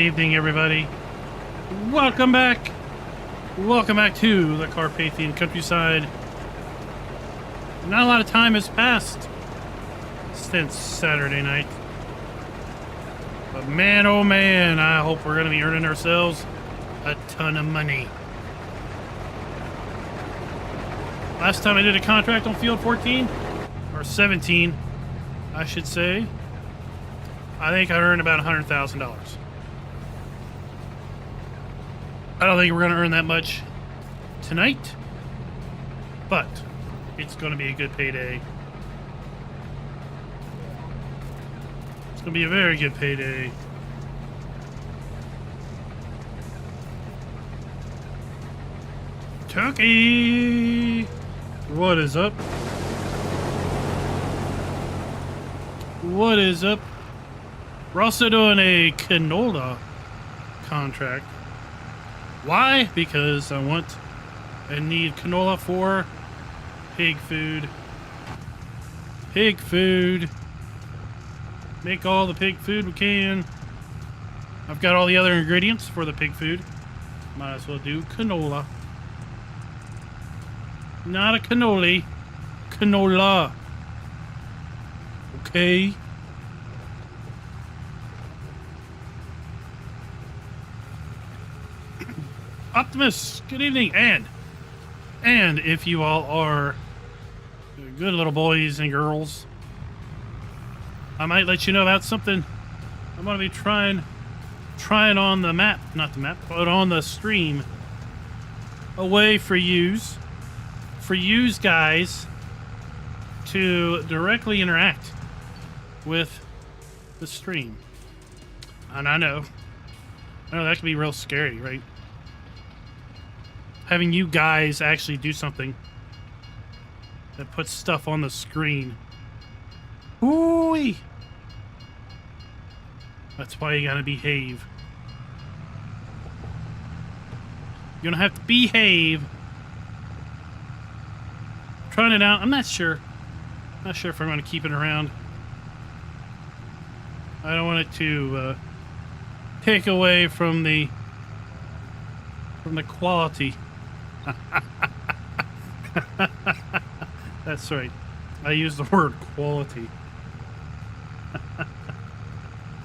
evening, everybody. Welcome back. Welcome back to the Carpathian Countryside. Not a lot of time has passed since Saturday night. But man, oh man, I hope we're going to be earning ourselves a ton of money. Last time I did a contract on field 14, or 17, I should say, I think I earned about $100,000. I don't think we're going to earn that much tonight, but it's going to be a good payday. It's going to be a very good payday. Turkey! What is up? What is up? We're also doing a canola contract. Why? Because I want and need canola for pig food. Pig food. Make all the pig food we can. I've got all the other ingredients for the pig food. Might as well do canola. Not a cannoli. Canola. Okay. Optimus, good evening, and if you all are good little boys and girls, I might let you know about something I'm going to be trying on the map, not the map, but on the stream, a way for yous guys to directly interact with the stream. And I know that can be real scary, right? Having you guys actually do something that puts stuff on the screen. Ooh-wee. That's why you gotta behave. You're gonna have to behave. Trying it out. I'm not sure. Not sure if I'm gonna keep it around. I don't want it to take away from the quality. That's right. I use the word quality.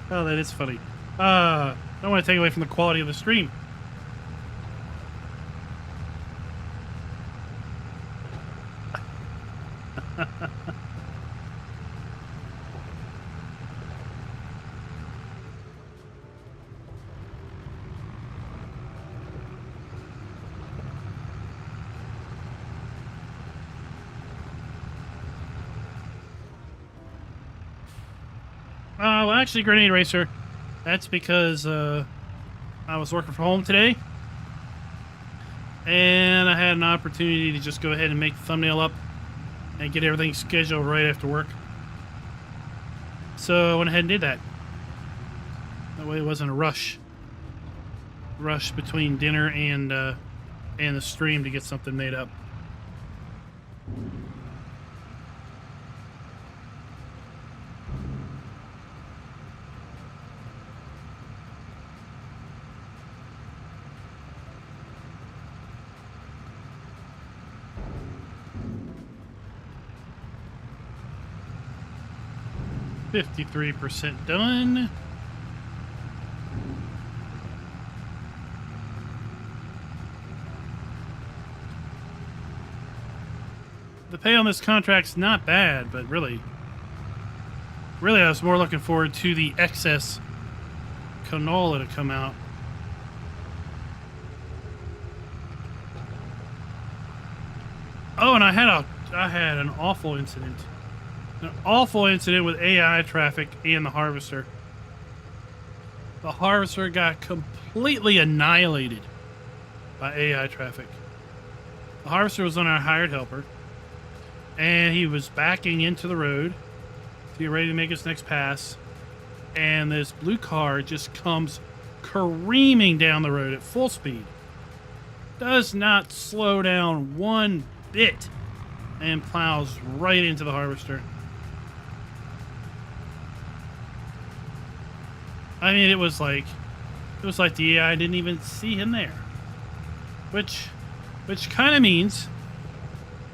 Oh, that is funny. Don't want to take away from the quality of the stream. Well, actually, Grenade Racer, that's because I was working from home today, and I had an opportunity to just go ahead and make the thumbnail up and get everything scheduled right after work. So I went ahead and did that. That way it wasn't a rush between dinner and the stream to get something made up. %53 done. The pay on this contract's not bad, but really I was more looking forward to the excess canola to come out. Oh, and I had an awful incident. An awful incident with AI traffic and the harvester. The harvester got completely annihilated by AI traffic. The harvester was on our hired helper, and he was backing into the road to get ready to make his next pass, and this blue car just comes careening down the road at full speed. Does not slow down one bit and plows right into the harvester. I mean, it was like It was like the AI didn't even see him there. Which kind of means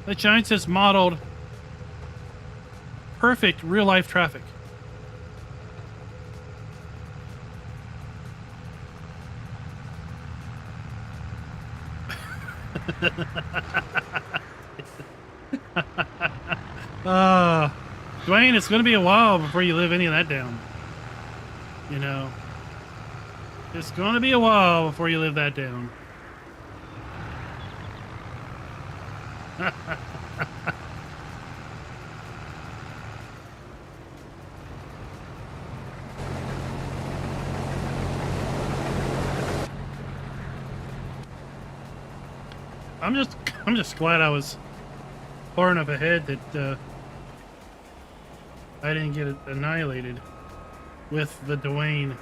that Giants has modeled perfect real-life traffic. Dwayne, it's going to be a while before you live any of that down. You know, it's going to be a while before you live that down. I'm just glad I was far enough ahead that I didn't get annihilated with the Dwayne.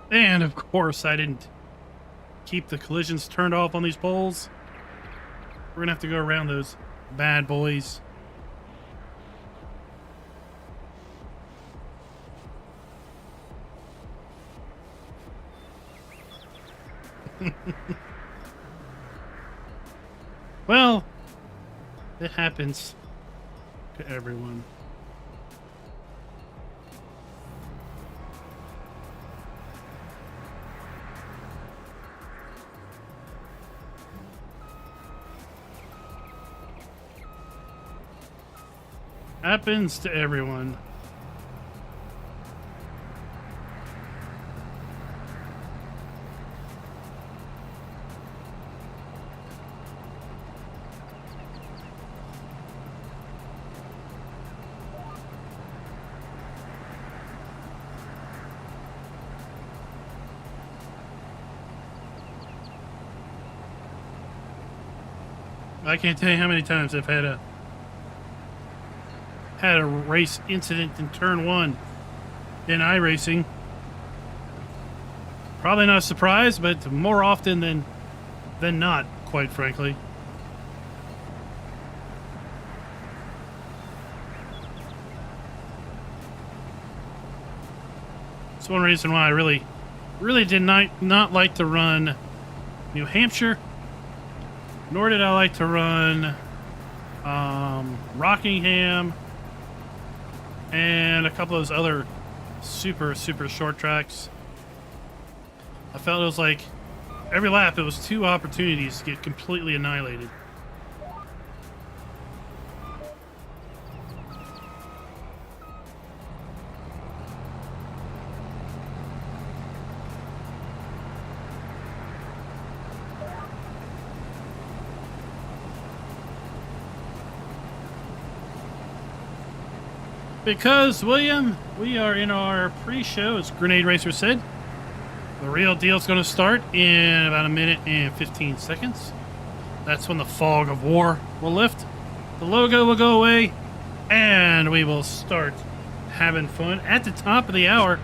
And of course, I didn't keep the collisions turned off on these poles. We're gonna have to go around those bad boys. Well, it happens to everyone. Happens to everyone. I can't tell you how many times I've had a race incident in turn 1 in iRacing. Probably not a surprise, but more often than not, quite frankly. It's one reason why I really did not like to run New Hampshire, nor did I like to run Rockingham and a couple of those other super short tracks. I felt it was like every lap it was 2 opportunities to get completely annihilated. Because, William, we are in our pre-show, as Grenade Racer said. The real deal's going to start in about 1 minute and 15 seconds. That's when the fog of war will lift. The logo will go away, and we will start having fun. At the top of the hour,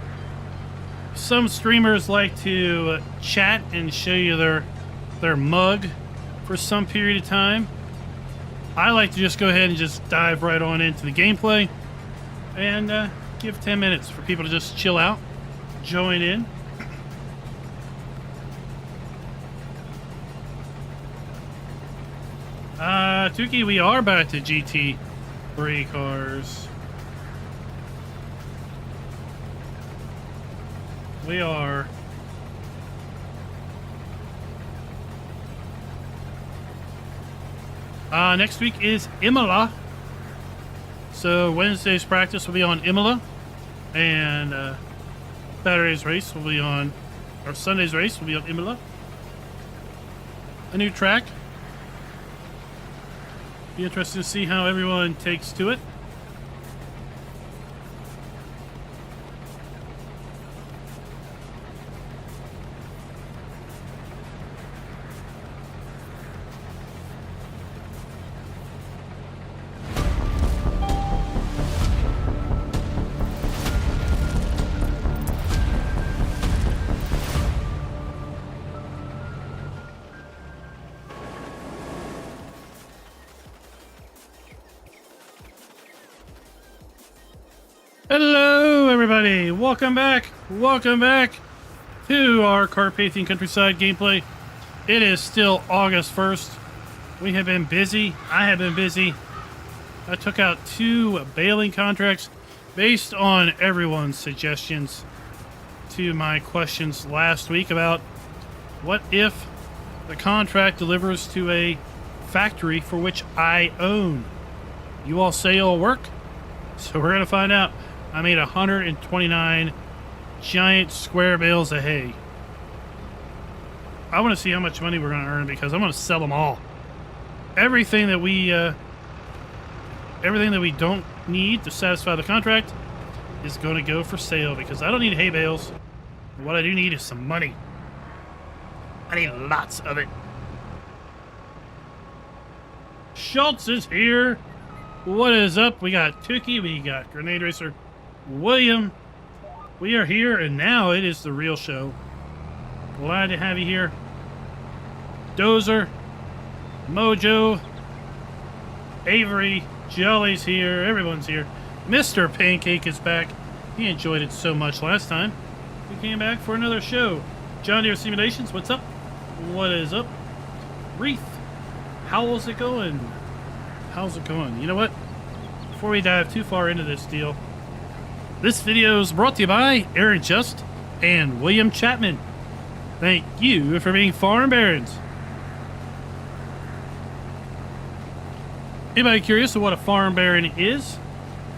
some streamers like to chat and show you their mug for some period of time. I like to just go ahead and just dive right on into the gameplay. And give 10 minutes for people to just chill out, join in. Tuki, we are back to GT3 cars. We are. Next week is Imola. So Wednesday's practice will be on Imola, and Saturday's race will be on, or Sunday's race will be on Imola. A new track. Be interested to see how everyone takes to it. everybody, welcome back to our Carpathian Countryside gameplay. It is still August 1st. We have been busy. I have been busy. I took out 2 baling contracts based on everyone's suggestions to my questions last week about what if the contract delivers to a factory for which I own. You all say it'll work, so we're going to find out. I made 129 giant square bales of hay. I want to see how much money we're going to earn because I'm going to sell them all. Everything that we don't need to satisfy the contract is going to go for sale because I don't need hay bales. What I do need is some money. I need lots of it. Schultz is here. What is up? We got Tookie, we got Grenade Racer, William. We are here, and now it is the real show. Glad to have you here. Dozer, Mojo, Avery, Jolly's here. Everyone's here. Mr. Pancake is back. He enjoyed it so much last time. He came back for another show. John Deere Simulations, what's up? What is up? Wreath, how's it going? How's it going? You know what? Before we dive too far into this deal, this video is brought to you by Aaron Just and William Chapman. Thank you for being farm barons. Anybody curious of what a farm baron is?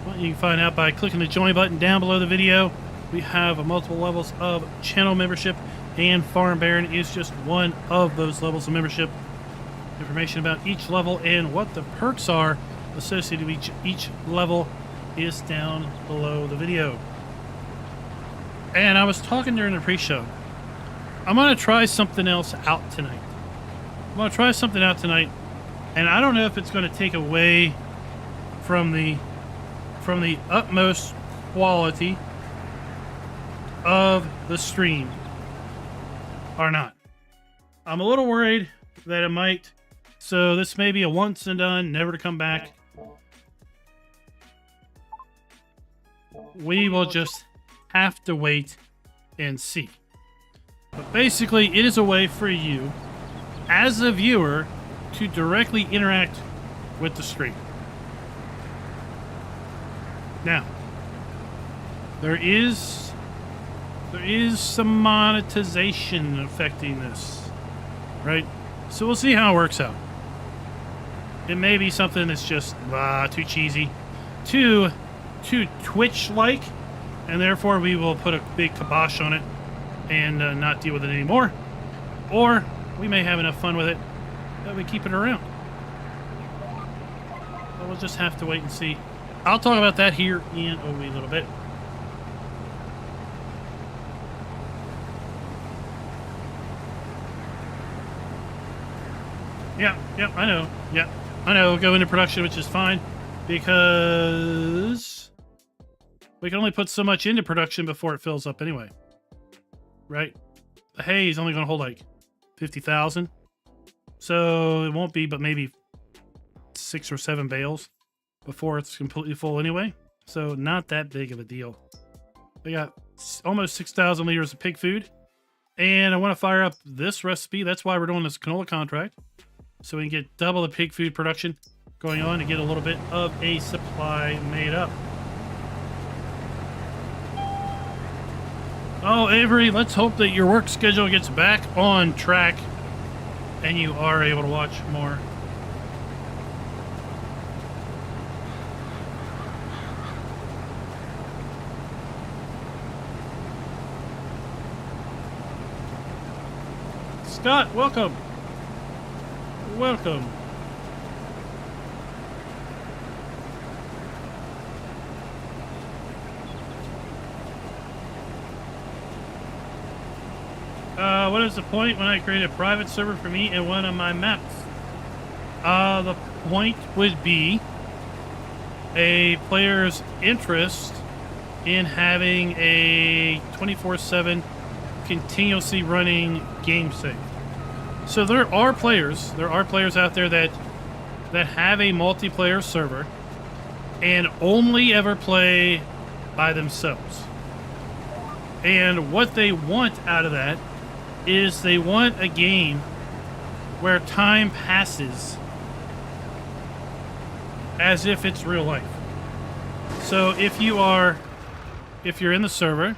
Well, you can find out by clicking the join button down below the video. We have multiple levels of channel membership, and farm baron is just one of those levels of membership. Information about each level and what the perks are associated with each level is down below the video. And I was talking during the pre-show. I'm going to try something else out tonight. And I don't know if it's going to take away from the utmost quality of the stream or not. I'm a little worried that it might. So this may be a once and done, never to come back. We will just have to wait and see. But basically, it is a way for you, as a viewer, to directly interact with the stream. Now, there is some monetization affecting this, right? So we'll see how it works out. It may be something that's just too cheesy, too Twitch-like, and therefore we will put a big kibosh on it and not deal with it anymore. Or we may have enough fun with it that we keep it around. But we'll just have to wait and see. I'll talk about that here in a wee little bit. Yeah, I know. Yeah, I know. Go into production, which is fine, because we can only put so much into production before it fills up anyway. Right? The hay is only going to hold like 50,000. So it won't be but maybe 6 or 7 bales before it's completely full anyway. So not that big of a deal. We got almost 6,000 liters of pig food. And I want to fire up this recipe. That's why we're doing this canola contract. So we can get double the pig food production going on to get a little bit of a supply made up. Oh, Avery, let's hope that your work schedule gets back on track and you are able to watch more. Scott, welcome. Welcome. What is the point when I create a private server for me in one of my maps? The point would be a player's interest in having a 24/7 continuously running game save. So there are players out there that have a multiplayer server and only ever play by themselves. And what they want out of that is they want a game where time passes as if it's real life. So if you're in the server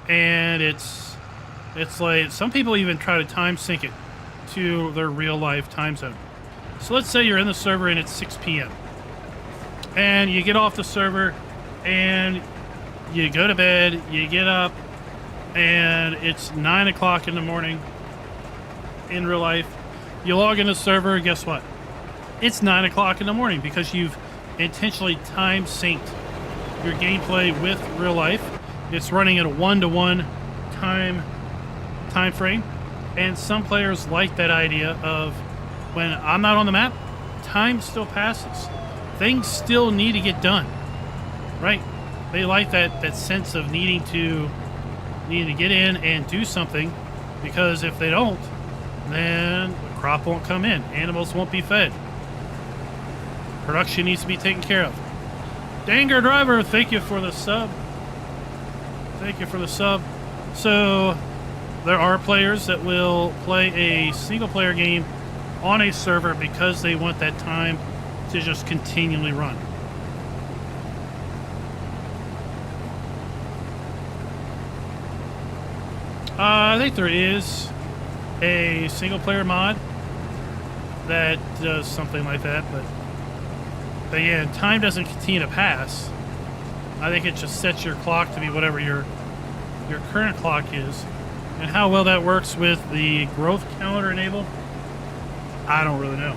and it's like, some people even try to time sync it to their real life time zone. So let's say you're in the server and it's 6 p.m. and you get off the server and you go to bed, you get up, and it's 9 o'clock in the morning in real life. You log in the server, guess what? It's 9 o'clock in the morning because you've intentionally time synced your gameplay with real life. It's running at a 1-to-1 time frame. And some players like that idea of, when I'm not on the map, time still passes. Things still need to get done, right? They like that sense of needing to get in and do something, because if they don't, then the crop won't come in. Animals won't be fed. Production needs to be taken care of. Danger Driver, thank you for the sub. Thank you for the sub. So there are players that will play a single player game on a server because they want that time to just continually run. I think there is a single player mod that does something like that, but yeah, time doesn't continue to pass. I think it just sets your clock to be whatever your current clock is. And how well that works with the growth calendar enabled, I don't really know.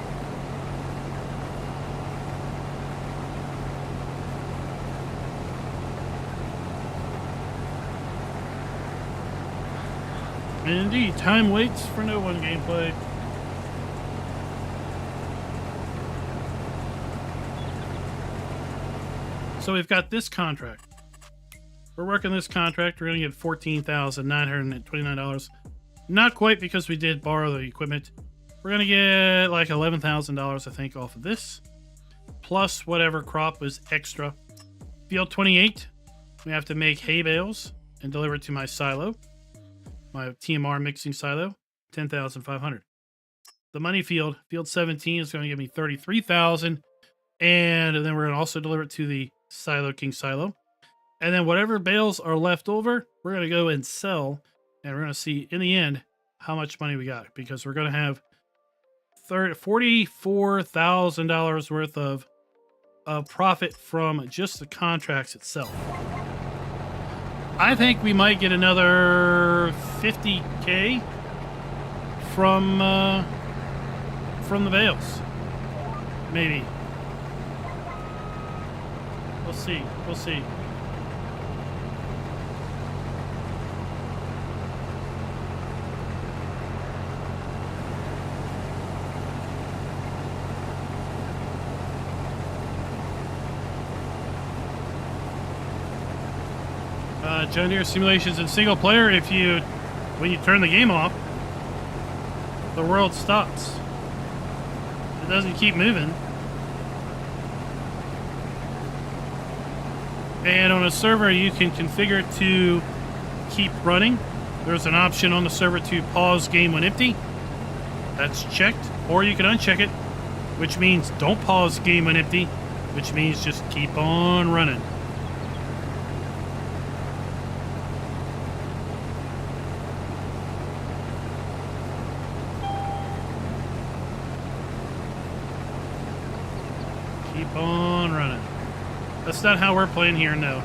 Indeed, time waits for no one gameplay. So we've got this contract. We're working this contract. We're going to get $14,929. Not quite, because we did borrow the equipment. We're going to get like $11,000, I think, off of this. Plus whatever crop was extra. Field 28, we have to make hay bales and deliver it to my silo. My TMR mixing silo, $10,500. The money field 17 is going to give me $33,000. And then we're going to also deliver it to the Silo King silo. And then whatever bales are left over, we're going to go and sell. And we're going to see in the end how much money we got, because we're going to have $44,000 worth of profit from just the contracts itself. I think we might get another 50K from the bales. Maybe. We'll see. We'll see. John Deere simulations in single player, when you turn the game off, the world stops. It doesn't keep moving. And on a server, you can configure it to keep running. There's an option on the server to pause game when empty. That's checked. Or you can uncheck it, which means don't pause game when empty, which means just keep on running. Keep on running. That's not how we're playing here, no.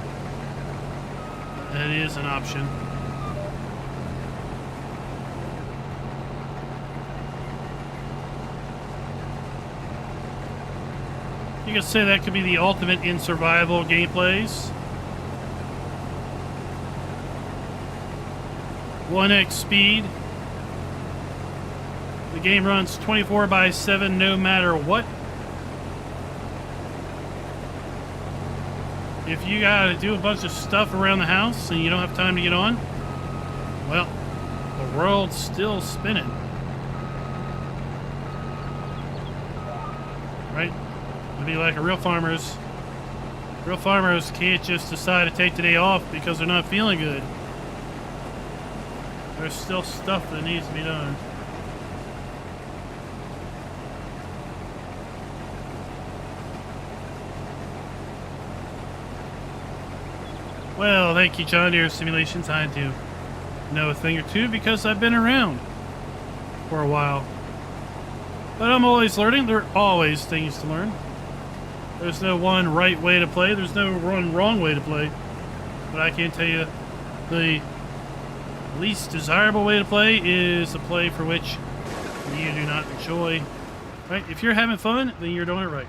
That is an option. You could say that could be the ultimate in survival gameplays. 1x speed. The game runs 24/7 no matter what. If you gotta do a bunch of stuff around the house and you don't have time to get on, well, the world's still spinning. Right? It'd be like real farmers. Real farmers can't just decide to take the day off because they're not feeling good. There's still stuff that needs to be done. Well, thank you, John Deere Simulations. I do know a thing or two because I've been around for a while. But I'm always learning. There are always things to learn. There's no one right way to play. There's no one wrong way to play. But I can tell you the least desirable way to play is a play for which you do not enjoy. Right? If you're having fun, then you're doing it right.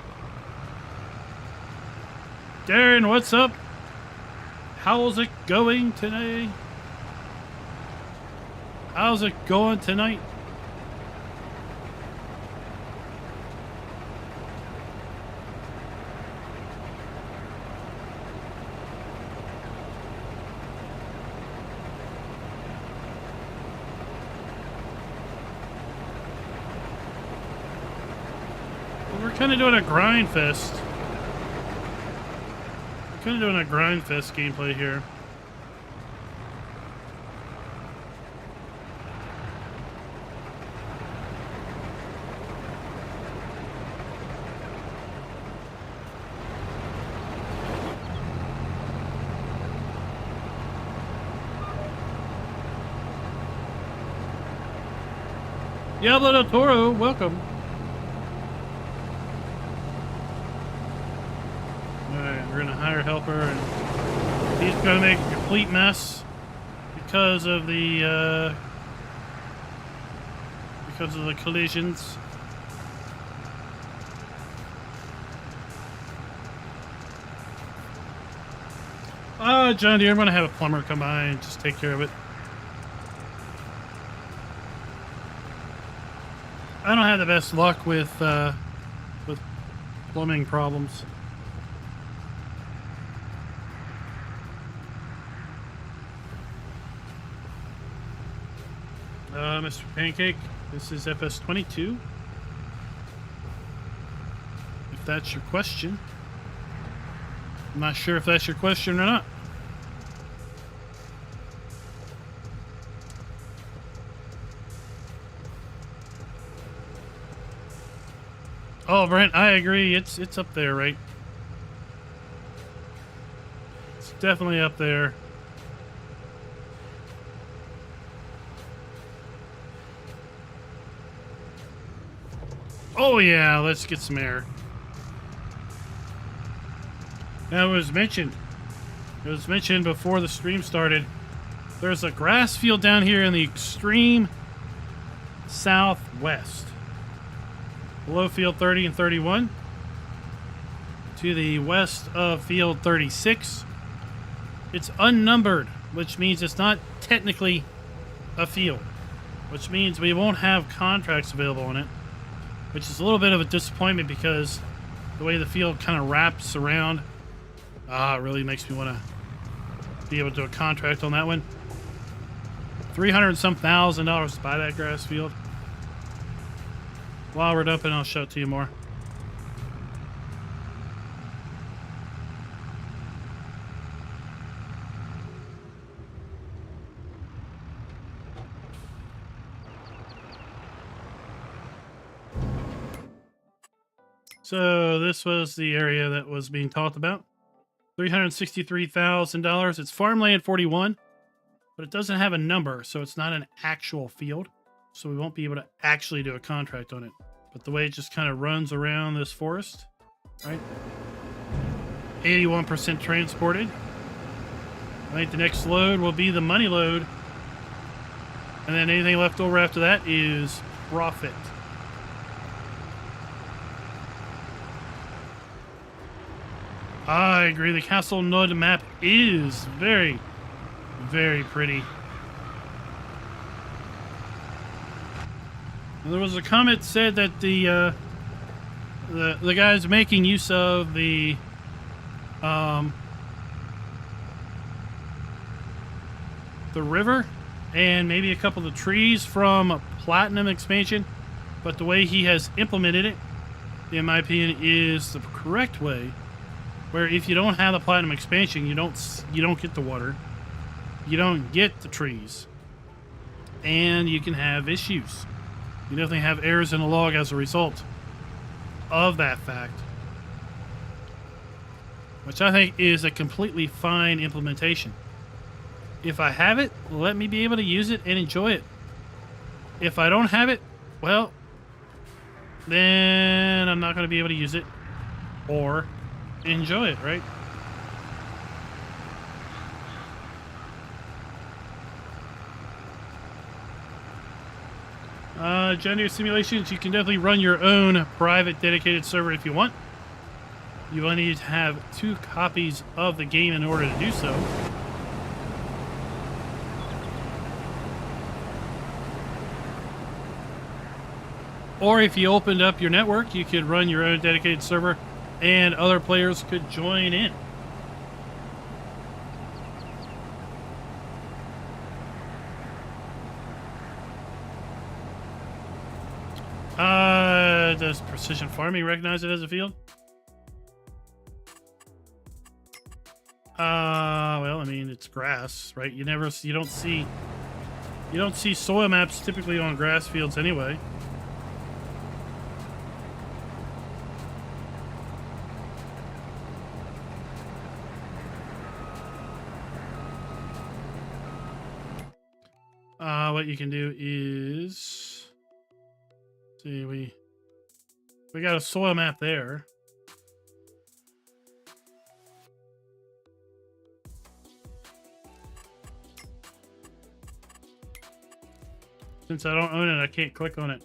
Darren, what's up? How's it going today? How's it going tonight? Well, we're kind of doing a grind fest. Kind of doing a grind fest gameplay here. Diablo del Toro, welcome. We're gonna hire a helper, and he's gonna make a complete mess because of the collisions. John Deere, I'm gonna have a plumber come by and just take care of it. I don't have the best luck with plumbing problems. Mr. Pancake, this is FS22. If that's your question. I'm not sure if that's your question or not. Oh, Brent, I agree. It's up there, right? It's definitely up there. Oh yeah, let's get some air. Now, it was mentioned before the stream started. There's a grass field down here in the extreme southwest. Below field 30 and 31. To the west of field 36. It's unnumbered, which means it's not technically a field. Which means we won't have contracts available on it. Which is a little bit of a disappointment because the way the field kind of wraps around, it really makes me want to be able to do a contract on that one. $300 and some thousand to buy that grass field. While we're dumping, I'll show it to you more. So this was the area that was being talked about. $363,000. It's farmland 41, but it doesn't have a number, so it's not an actual field. So we won't be able to actually do a contract on it. But the way it just kind of runs around this forest, right? 81% transported. I think the next load will be the money load. And then anything left over after that is profit. I agree. The Castle Node map is very, very pretty. There was a comment that said that the guys making use of the river and maybe a couple of the trees from Platinum expansion, but the way he has implemented it, in my opinion, is the correct way. Where if you don't have the Platinum expansion, you don't get the water, you don't get the trees. and you can have issues. You definitely have errors in the log as a result of that fact, which I think is a completely fine implementation. If I have it, let me be able to use it and enjoy it. If I don't have it, well, then I'm not going to be able to use it or enjoy it, right? Gender simulations, you can definitely run your own private dedicated server if you want. You will need to have 2 copies of the game in order to do so. Or if you opened up your network, you could run your own dedicated server and other players could join in. Does precision farming recognize it as a field? Well, I mean, it's grass, right? You don't see soil maps typically on grass fields anyway. What you can do is, see, we got a soil map there. Since I don't own it, I can't click on it.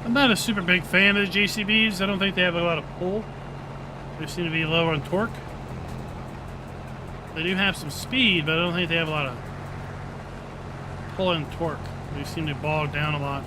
I'm not a super big fan of the JCBs. I don't think they have a lot of pull. They seem to be lower on torque. They do have some speed, but I don't think they have a lot of pull and torque. They seem to bog down a lot.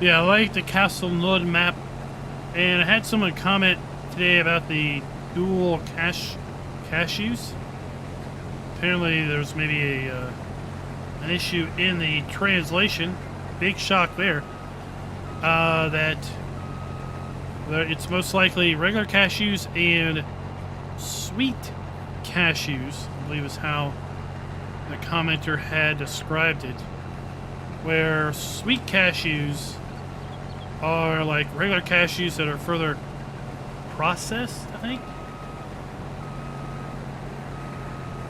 Yeah, I like the Castle Nod map, and I had someone comment today about the dual cashews. Apparently, there's maybe an issue in the translation. Big shock there. That it's most likely regular cashews and sweet cashews, I believe is how the commenter had described it. Where sweet cashews are like regular cashews that are further processed, I think.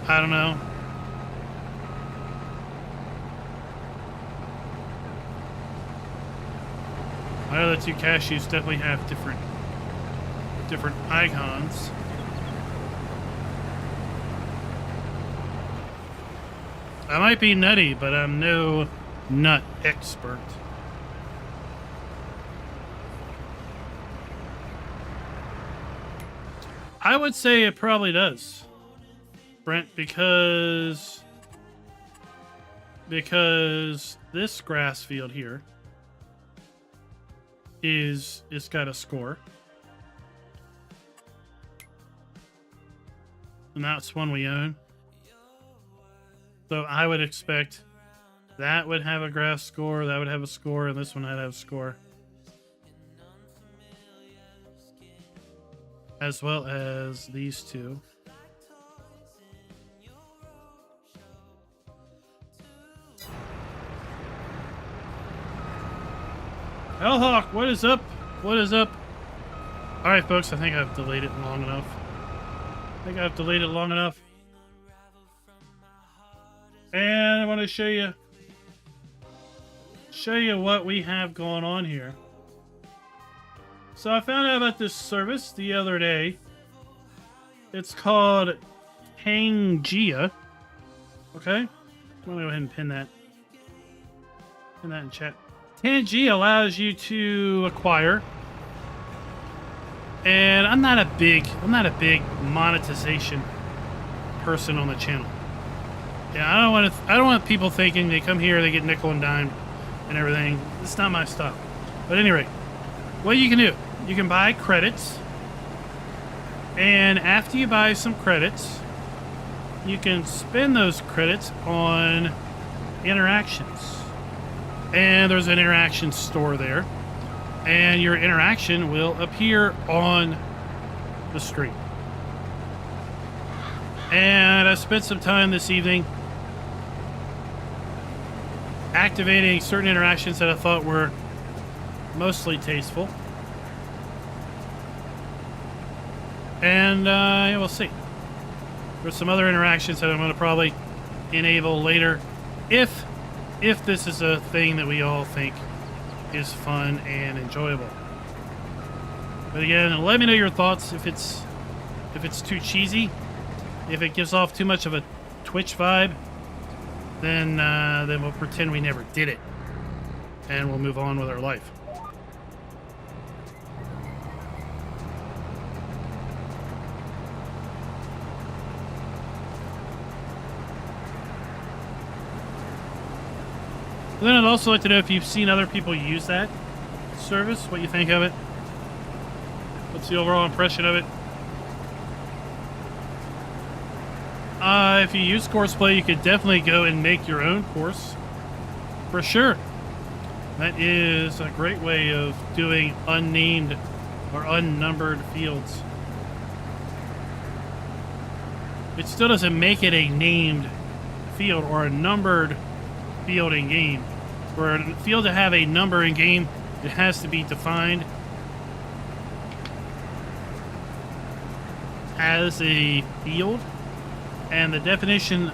I don't know. My other 2 cashews definitely have different icons. I might be nutty, but I'm no nut expert. I would say it probably does, Brent, because this grass field here it's got a score, and that's one we own. So I would expect that would have a grass score, that would have a score, and this one would have a score. As well as these 2. Hellhawk, what is up? What is up? Alright, folks, I think I've delayed it long enough. And I want to show you what we have going on here. So I found out about this service the other day. It's called Tangia. Okay? I'm gonna go ahead and pin that in chat. 10G allows you to acquire, and I'm not a big monetization person on the channel. Yeah, I don't want people thinking they come here, they get nickel and dime and everything. It's not my stuff. But anyway, what you can do, you can buy credits, and after you buy some credits, you can spend those credits on interactions. And there's an interaction store there, and your interaction will appear on the screen. And I spent some time this evening activating certain interactions that I thought were mostly tasteful. And yeah, we'll see. There's some other interactions that I'm going to probably enable later if this is a thing that we all think is fun and enjoyable. But again, let me know your thoughts if it's too cheesy, if it gives off too much of a Twitch vibe, then we'll pretend we never did it and we'll move on with our life. Then I'd also like to know if you've seen other people use that service, what you think of it. What's the overall impression of it? If you use Courseplay, you could definitely go and make your own course. For sure. That is a great way of doing unnamed or unnumbered fields. It still doesn't make it a named field or a numbered field in game. For a field to have a number in game, it has to be defined as a field. And the definition,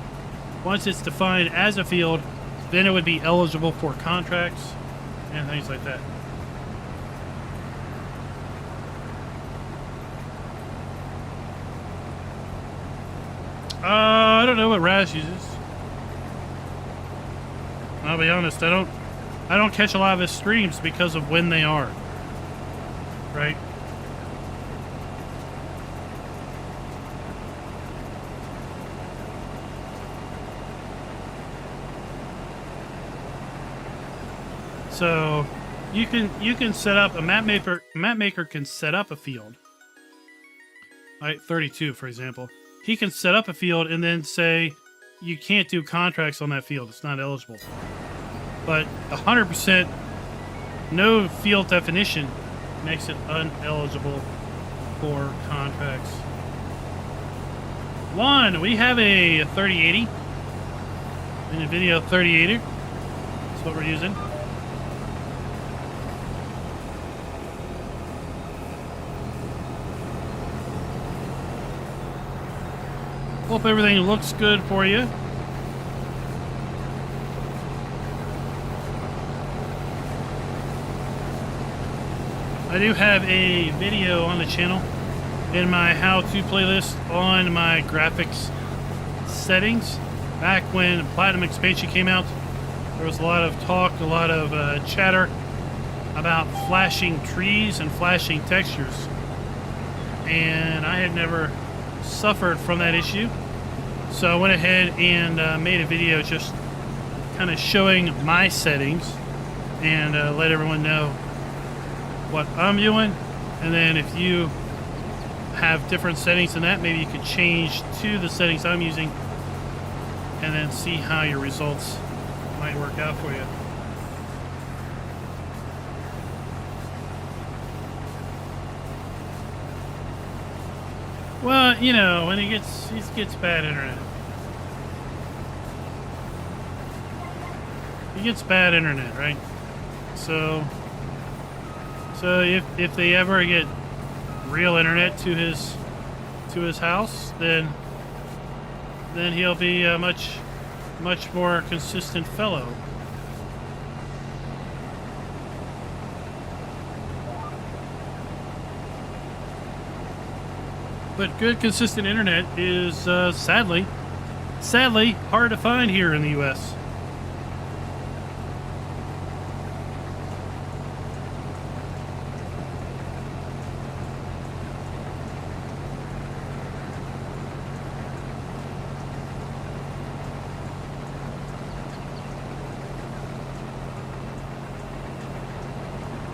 once it's defined as a field, then it would be eligible for contracts and things like that. I don't know what Raz uses. I'll be honest, I don't catch a lot of his streams because of when they are. Right? So you can set up a map maker. Map maker can set up a field. Right, 32 for example. He can set up a field and then say you can't do contracts on that field. It's not eligible. But 100% no field definition makes it uneligible for contracts. One, we have a 3080. NVIDIA 3080. That's what we're using. Hope everything looks good for you. I do have a video on the channel in my how-to playlist on my graphics settings. Back when Platinum Expansion came out, there was a lot of talk, a lot of chatter about flashing trees and flashing textures. And I had never suffered from that issue, so I went ahead and made a video just kind of showing my settings and let everyone know what I'm doing. And then if you have different settings than that, maybe you could change to the settings I'm using and then see how your results might work out for you. Well, you know, when he gets bad internet. He gets bad internet, right? So if they ever get real internet to his house, then he'll be a much more consistent fellow. But good, consistent internet is sadly hard to find here in the U.S.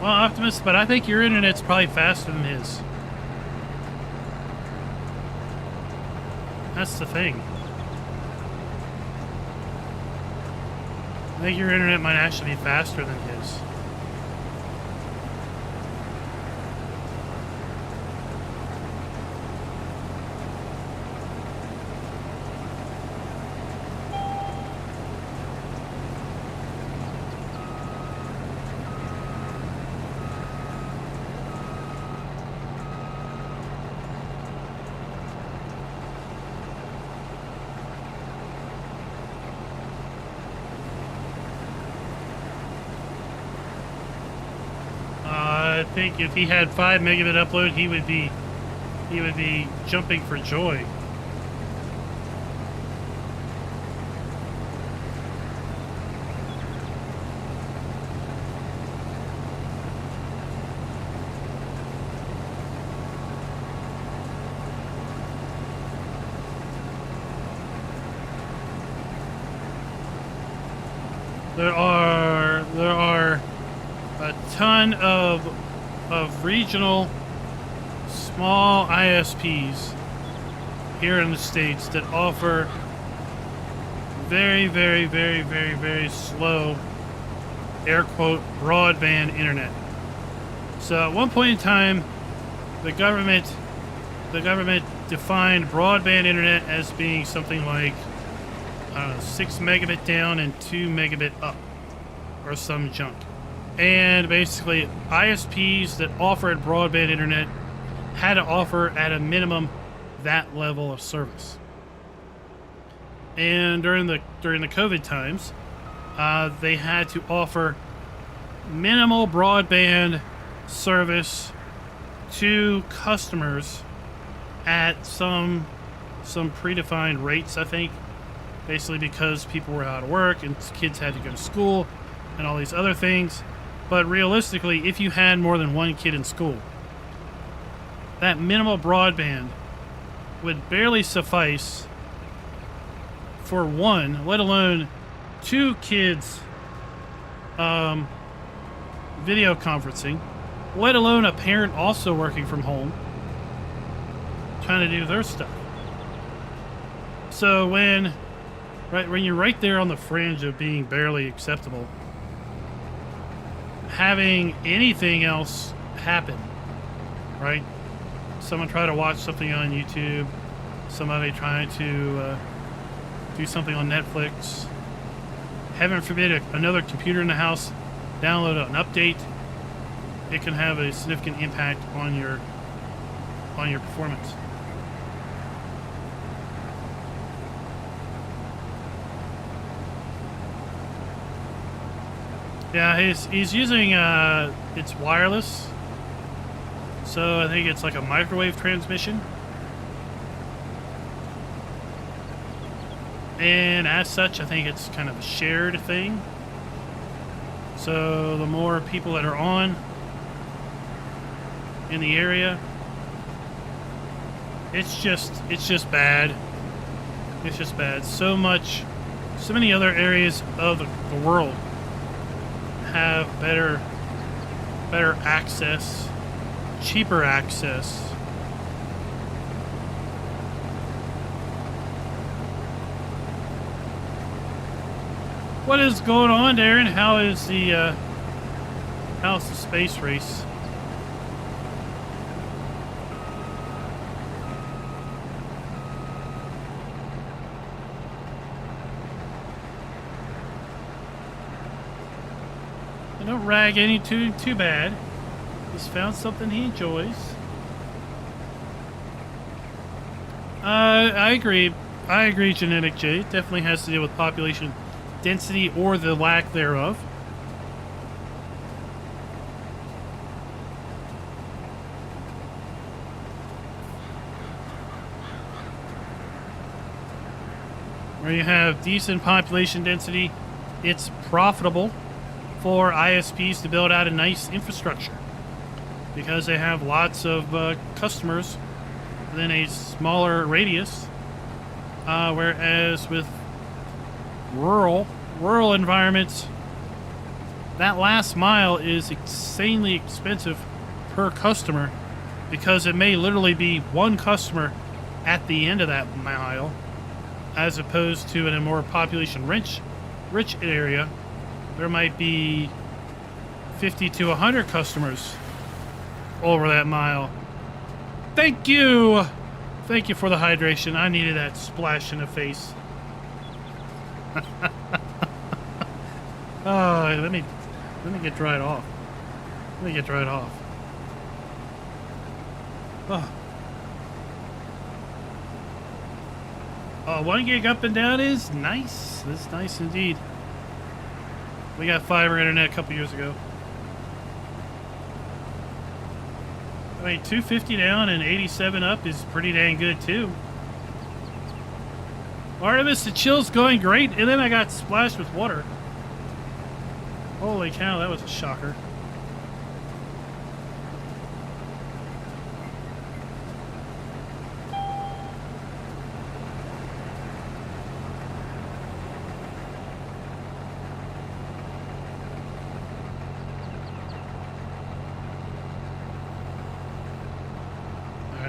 Well, Optimus, but I think your internet's probably faster than his. That's the thing. I think your internet might actually be faster than his. I think if he had 5 megabit upload, he would be jumping for joy. There are a ton of regional small ISPs here in the States that offer very, very, very, very, very slow, air quote, broadband internet. So at one point in time, the government defined broadband internet as being something like, I don't know, 6 megabit down and 2 megabit up, or some junk. And basically, ISPs that offered broadband internet had to offer at a minimum that level of service. And during the COVID times, they had to offer minimal broadband service to customers at some predefined rates, I think. Basically because people were out of work and kids had to go to school and all these other things. But realistically, if you had more than one kid in school, that minimal broadband would barely suffice for one, let alone 2 kids video conferencing, let alone a parent also working from home trying to do their stuff. So when you're right there on the fringe of being barely acceptable, having anything else happen, right? Someone try to watch something on YouTube, somebody trying to do something on Netflix, heaven forbid another computer in the house download an update, it can have a significant impact on your performance. Yeah, he's using it's wireless, so I think it's like a microwave transmission, and as such, I think it's kind of a shared thing. So the more people that are on in the area, it's just bad. It's just bad. So many other areas of the world have better access, cheaper access. What is going on, Darren? How's the space race? Don't rag any too bad. He's found something he enjoys. I agree. Genetic J. It definitely has to do with population density or the lack thereof. Where you have decent population density, it's profitable for ISPs to build out a nice infrastructure because they have lots of customers within a smaller radius, whereas with rural environments, that last mile is insanely expensive per customer because it may literally be one customer at the end of that mile, as opposed to in a more population rich area, there might be 50 to 100 customers over that mile. Thank you! Thank you for the hydration. I needed that splash in the face. Oh, let me get dried off. Let me get dried off. Oh. Oh, 1 gig up and down is nice. That's nice indeed. We got fiber internet a couple years ago. I mean, 250 down and 87 up is pretty dang good too. Artemis, the chill's going great, and then I got splashed with water. Holy cow, that was a shocker.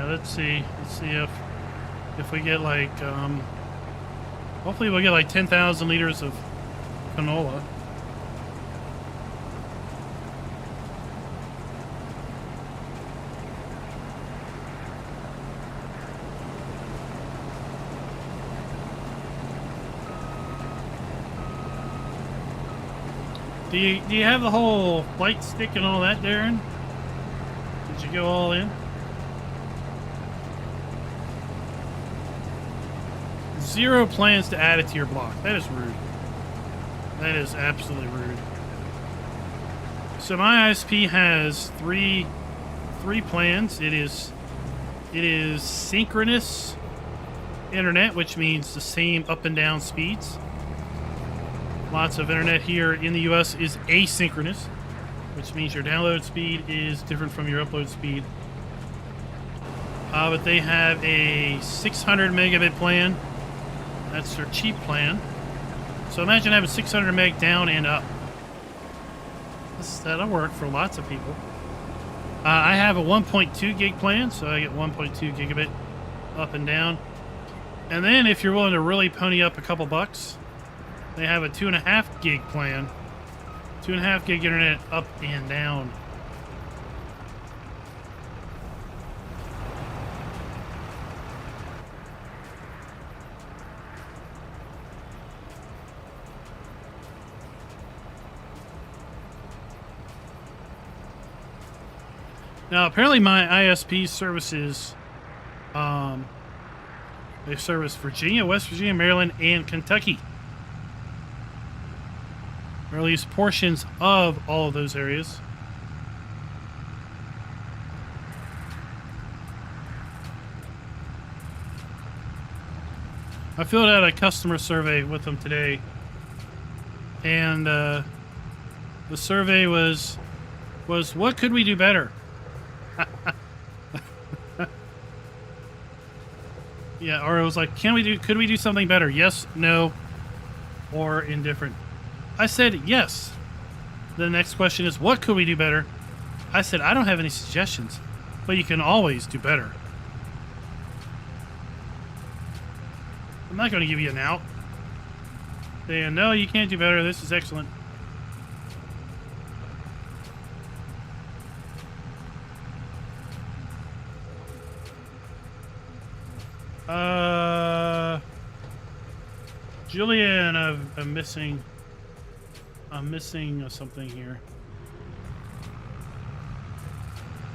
Let's see if we get like hopefully we'll get like 10,000 liters of canola. Do you have the whole light stick and all that, Darren? Did you go all in? Zero plans to add it to your block. That is rude. That is absolutely rude. So my ISP has three plans. It is synchronous internet, which means the same up and down speeds. Lots of internet here in the US is asynchronous, which means your download speed is different from your upload speed. But they have a 600 megabit plan. That's their cheap plan. So imagine having 600 meg down and up. That'll work for lots of people. I have a 1.2 gig plan, so I get 1.2 gigabit up and down. And then if you're willing to really pony up a couple bucks, they have a 2.5 gig plan. 2.5 gig internet up and down. Now, apparently my ISP services, they service Virginia, West Virginia, Maryland, and Kentucky. Or at least portions of all of those areas. I filled out a customer survey with them today. And the survey was what could we do better? Yeah, or it was like, could we do something better? Yes, no, or indifferent. I said yes. The next question is, what could we do better? I said, I don't have any suggestions, but you can always do better. I'm not going to give you an out. Saying, no, you can't do better. This is excellent. Julian, I'm missing something here.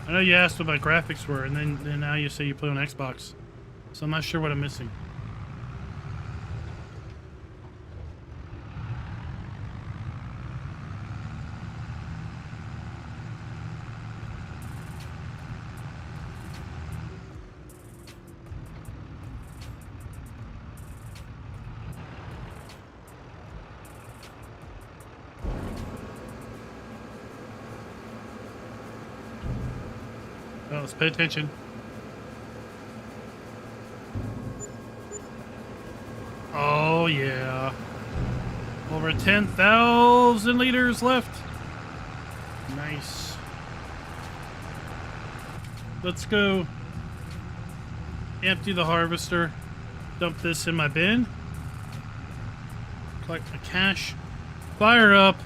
I know you asked what my graphics were, and then now you say you play on Xbox, so I'm not sure what I'm missing. Let's pay attention. Oh yeah. Over 10,000 liters left. Nice. Let's go empty the harvester, dump this in my bin, collect my cash, fire up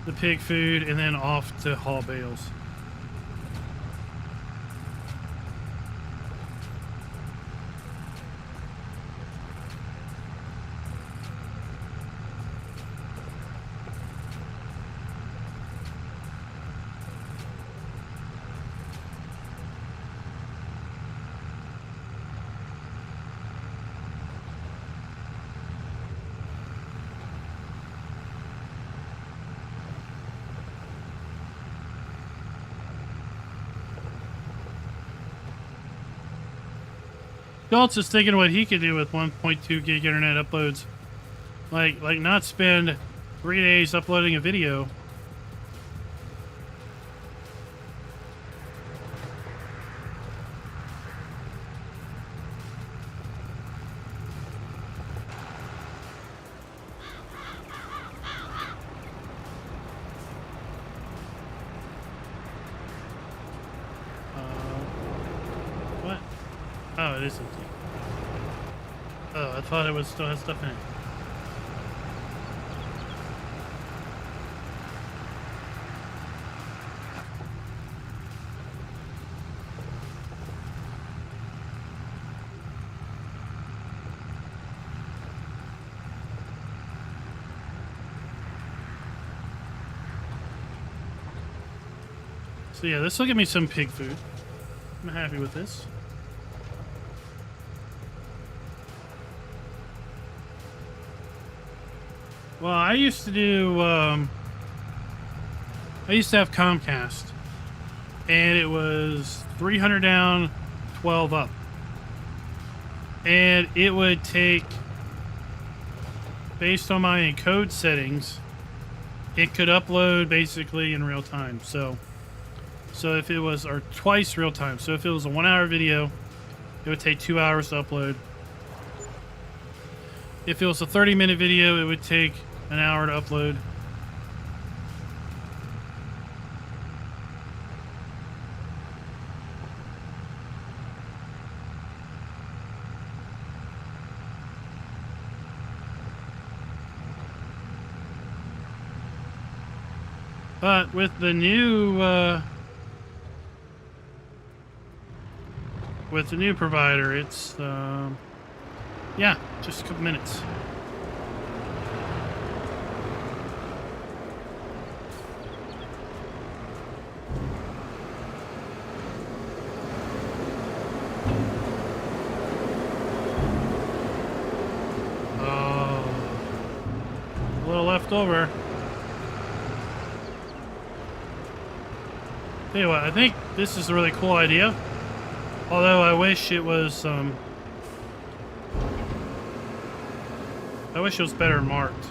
the pig food, and then off to haul bales. Schultz is thinking what he could do with 1.2 gig internet uploads. Like not spend 3 days uploading a video. What? Oh, it is empty. Oh, I thought it was still had stuff in it. So yeah, this will give me some pig food. I'm happy with this. Well, I used to do, I used to have Comcast, and it was 300 down, 12 up. And it would take, based on my encode settings, it could upload basically in real time. So if it was, or twice real time. So if it was a 1 hour video, it would take 2 hours to upload. If it was a 30-minute video, it would take an hour to upload. But with the new provider, it's yeah, just a couple minutes. Left over. Tell you what, I think this is a really cool idea. Although I wish it was better marked,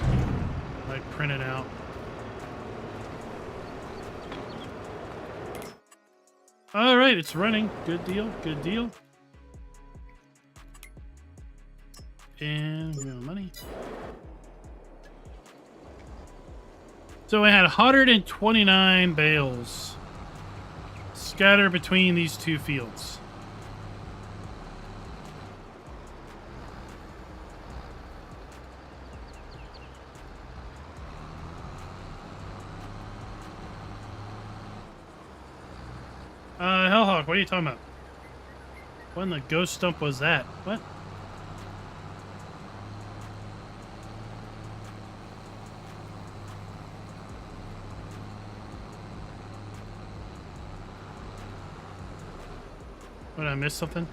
like printed out. All right, it's running. Good deal. Good deal. And we have money. So we had 129 bales scattered between these two fields. Hellhawk, what are you talking about? When the ghost stump was that? What? Did I miss something?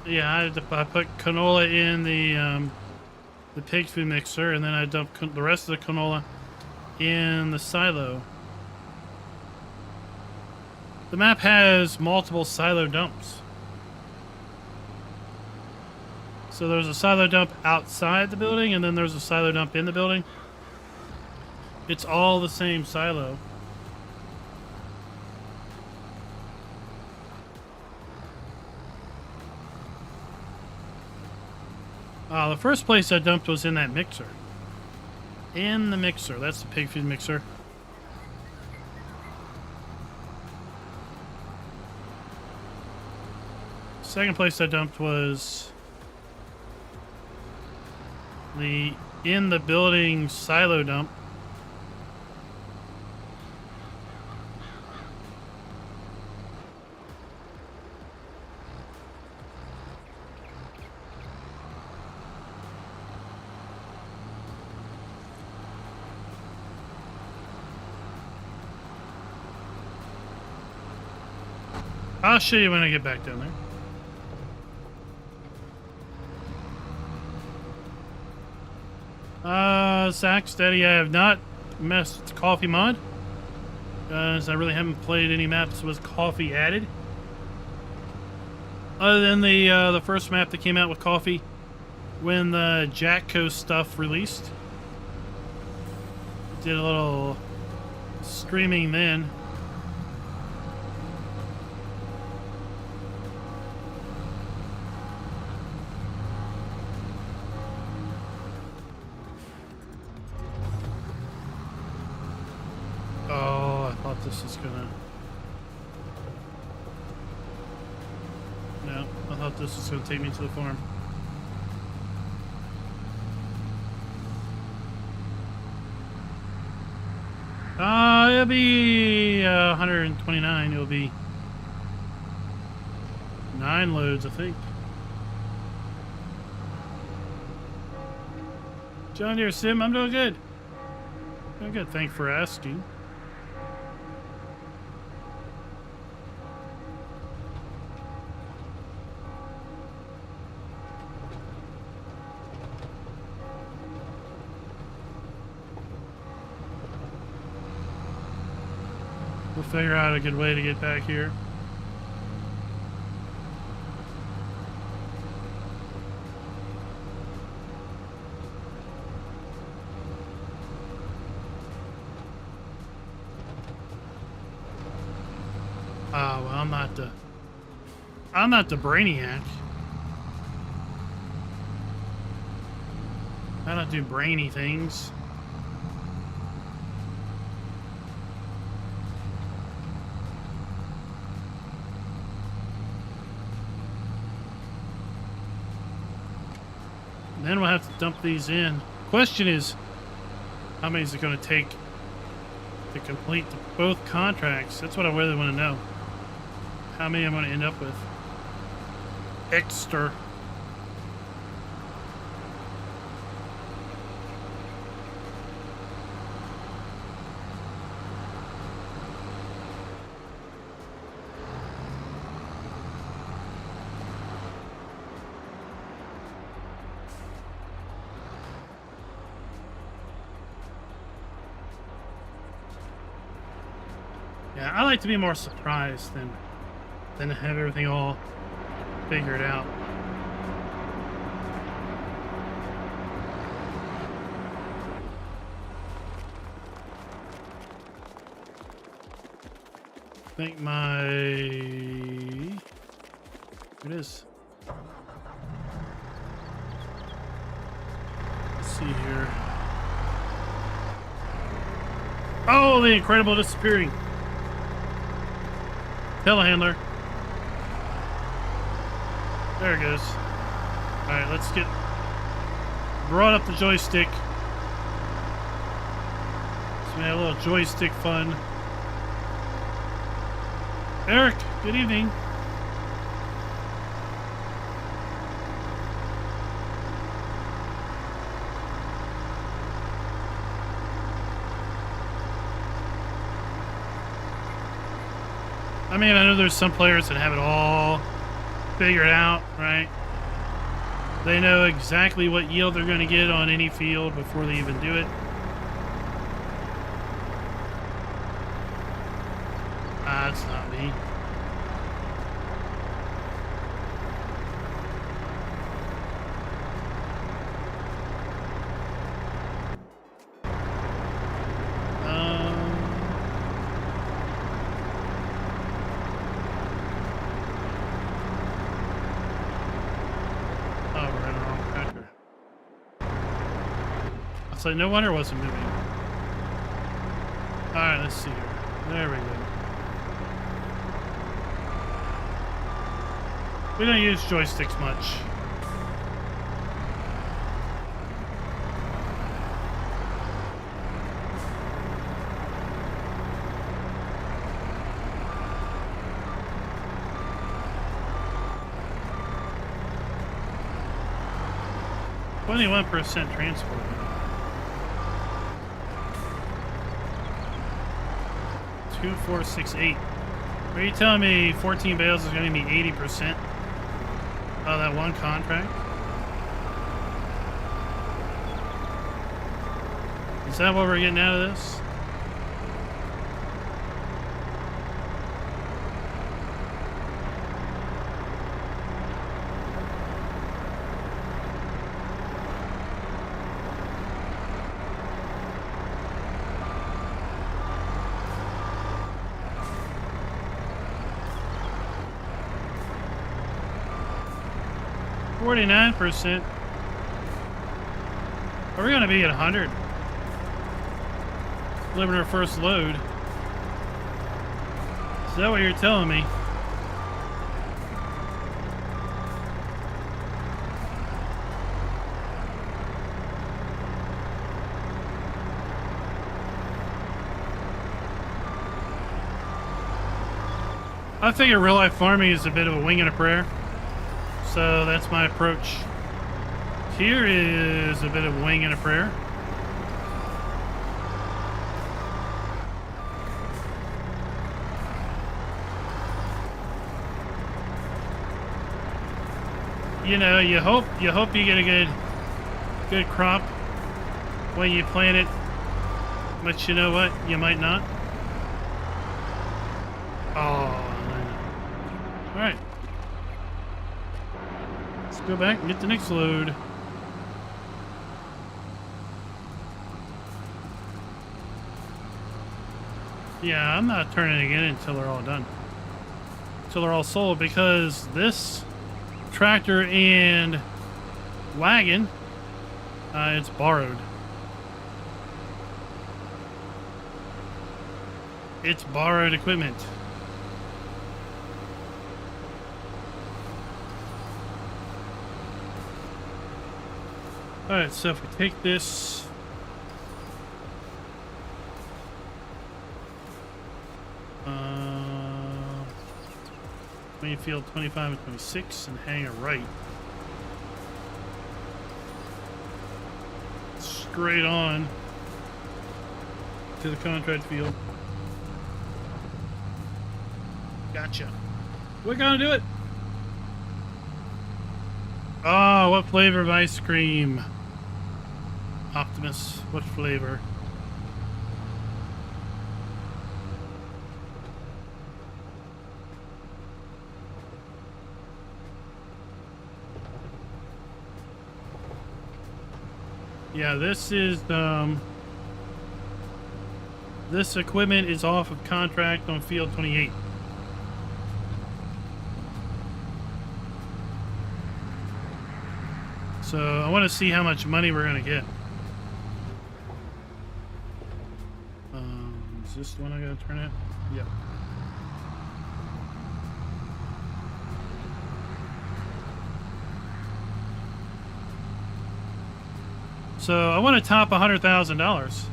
Yeah, I put canola in the pig food mixer, and then I dumped the rest of the canola in the silo. The map has multiple silo dumps. So there's a silo dump outside the building, and then there's a silo dump in the building. It's all the same silo. The first place I dumped was in that mixer. In the mixer. That's the pig feed mixer. Second place I dumped was in the building silo dump. I'll show you when I get back down there. Zach Steady, I have not messed with coffee mod. Because I really haven't played any maps with coffee added. Other than the first map that came out with coffee when the Jackco stuff released. Did a little streaming then. This is gonna... No, I thought this was gonna take me to the farm. It'll be 129. It'll be 9 loads, I think. John Deere Sim, I'm doing good. Doing good. Thanks for asking. We'll figure out a good way to get back here. Well, I'm not the brainiac. I don't do brainy things. Then we'll have to dump these in. Question is, how many is it going to take to complete both contracts? That's what I really want to know. How many I'm going to end up with. Extra. Yeah, I like to be more surprised than to have everything all figured out. I think it is. Let's see here. Oh, the incredible disappearing. Telehandler. There it goes. Alright, let's get... Brought up the joystick. So we have a little joystick fun. Eric, good evening. I mean, I know there's some players that have it all figured out, right? They know exactly what yield they're going to get on any field before they even do it. That's not me. Oh, we're in the wrong tractor. It's like, no wonder it wasn't moving. Alright, let's see here. There we go. We don't use joysticks much. %, transport. 2468. Are you telling me 14 bales is going to be 80% of that one contract? Is that what we're getting out of this? %. Are we going to be at 100? Delivering our first load. Is that what you're telling me? I figure real life farming is a bit of a wing and a prayer. So that's my approach. Here is a bit of wing and a prayer. You know, you hope you get a good crop when you plant it, but you know what? You might not. Oh, I know. All right. Go back and get the next load. Yeah, I'm not turning it again until they're all done. Until they're all sold, because this tractor and wagon, it's borrowed. It's borrowed equipment. Alright, so if we take this, main field 25 and 26 and hang a right straight on to the contract field. Gotcha. We're gonna do it. Oh, what flavor of ice cream? Optimus, what flavor? Yeah, this is this equipment is off of contract on field 28. So I want to see how much money we're going to get. Is this the one I got to turn at? Yeah. So I want to top $100,000.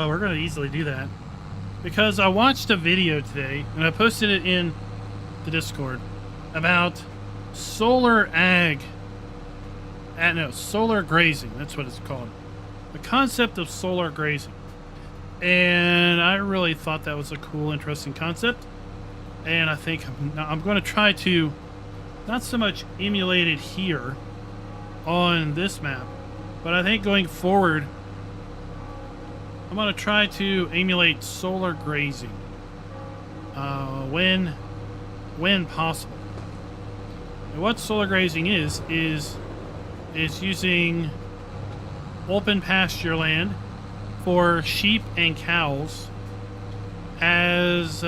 We're going to easily do that because I watched a video today and I posted it in the Discord about solar ag. No, solar grazing. That's what it's called. The concept of solar grazing. And I really thought that was a cool, interesting concept. And I think I'm going to try to not so much emulate it here on this map, but I think going forward, I'm going to try to emulate solar grazing when possible. And what solar grazing is using open pasture land for sheep and cows as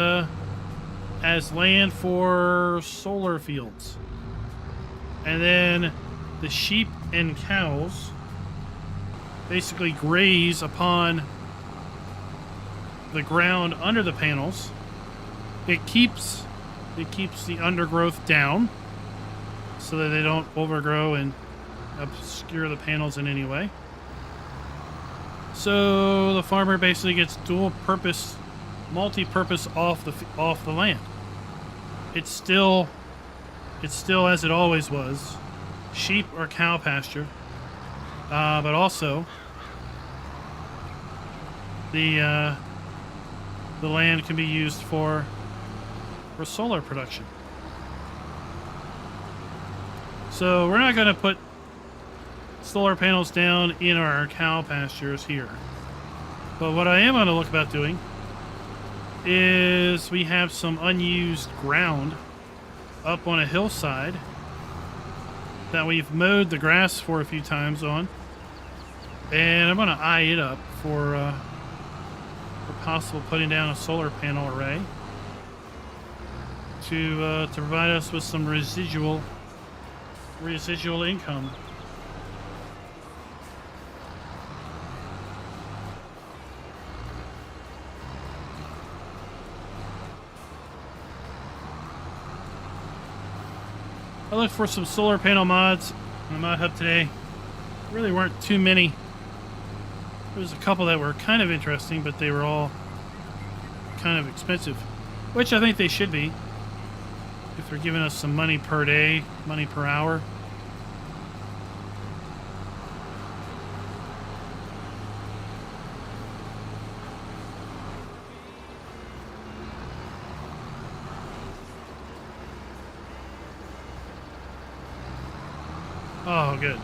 land for solar fields. And then the sheep and cows basically graze upon the ground under the panels. It keeps the undergrowth down so that they don't overgrow and obscure the panels in any way. So the farmer basically gets dual purpose, multi-purpose off the land. It's still as it always was, sheep or cow pasture, but also the land can be used for solar production. So we're not going to put solar panels down in our cow pastures here. But what I am going to look about doing is we have some unused ground up on a hillside that we've mowed the grass for a few times on. And I'm going to eye it up for possible putting down a solar panel array to provide us with some residual income. I looked for some solar panel mods on the Mod Hub today. Really weren't too many. There was a couple that were kind of interesting, but they were all kind of expensive, which I think they should be. If they're giving us some money per day, money per hour. Oh, good.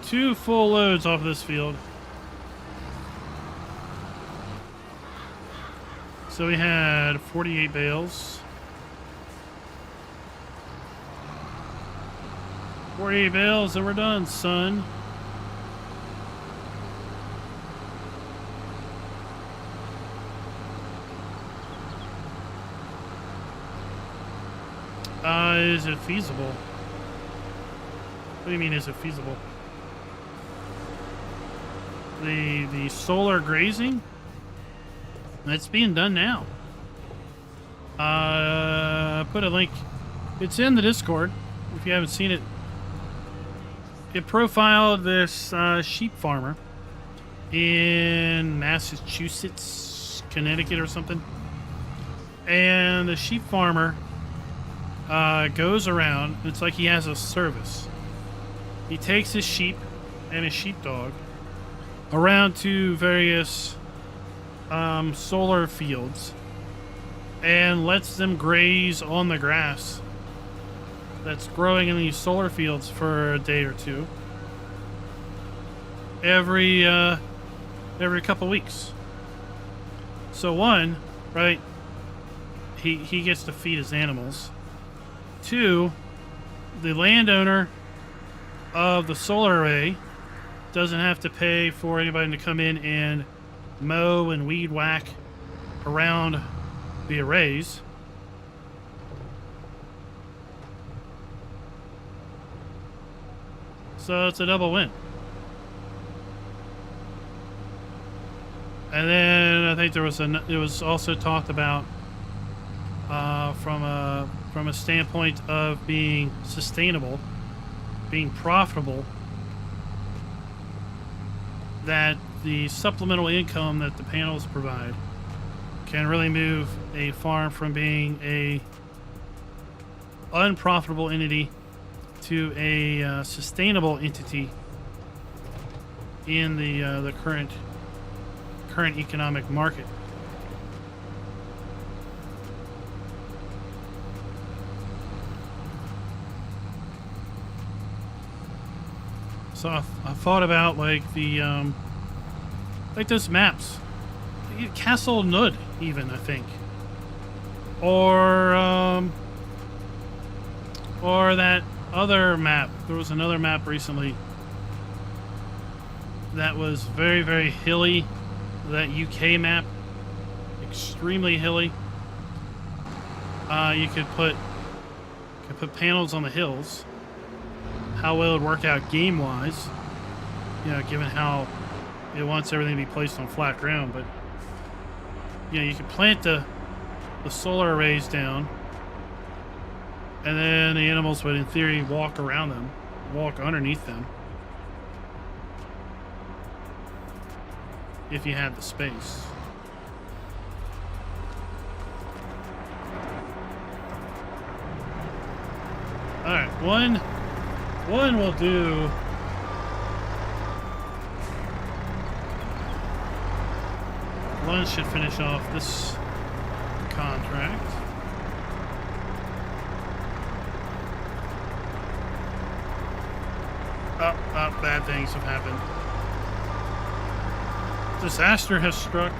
2 full loads off this field. So we had 48 bales. 48 bales and we're done, son. Is it feasible? What do you mean, is it feasible? The solar grazing? It's being done now. Put a link. It's in the Discord if you haven't seen it. It profiled this sheep farmer in Massachusetts, Connecticut or something. And the sheep farmer goes around. It's like he has a service. He takes his sheep and his sheepdog around to various solar fields and lets them graze on the grass that's growing in these solar fields for a day or two every couple weeks. So one, right, he gets to feed his animals. 2, the landowner of the solar array doesn't have to pay for anybody to come in and mow and weed whack around the arrays. So it's a double win. And then I think it was also talked about from a standpoint of being sustainable, being profitable, that the supplemental income that the panels provide can really move a farm from being a unprofitable entity to a sustainable entity in the current economic market. So I thought about like like those maps, Castle Nud, even, I think, or that other map. There was another map recently that was very, very hilly. That UK map, extremely hilly. You could put panels on the hills. How well it would work out game-wise You know, given how it wants everything to be placed on flat ground. But you know, you can plant the solar arrays down, and then the animals would, in theory, walk around them, walk underneath them, if you had the space. All right, one will do. One should finish off this contract. Bad things have happened. Disaster has struck.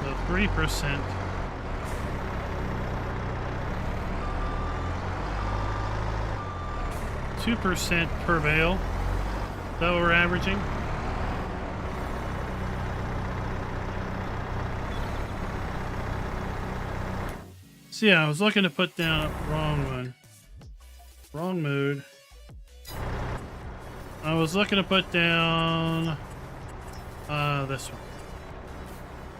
So 3%. 2% per bale that we're averaging. So yeah, I was looking to put down wrong one. Wrong mood. I was looking to put down this one.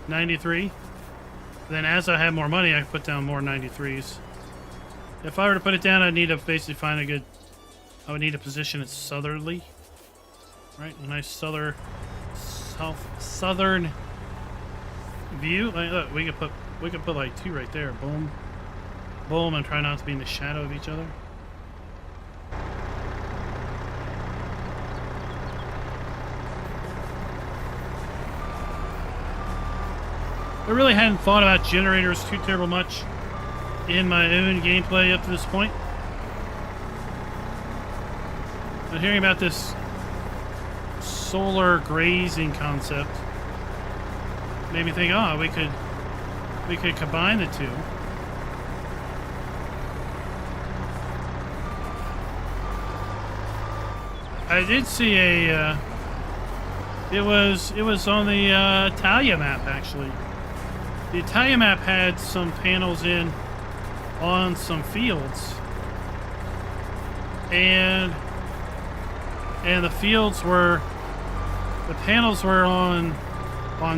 93. Then as I have more money, I put down more 93s. If I were to put it down, I'd need to basically find a good... I would need to position it southerly, right? A nice southern view. Like, look, we could put like 2 right there. Boom, boom, and try not to be in the shadow of each other. I really hadn't thought about generators too terrible much in my own gameplay up to this point. But hearing about this solar grazing concept made me think, oh, we could combine the two. I did see a it was on the Italia map, actually. The Italia map had some panels in on some fields, and the fields were, the panels were on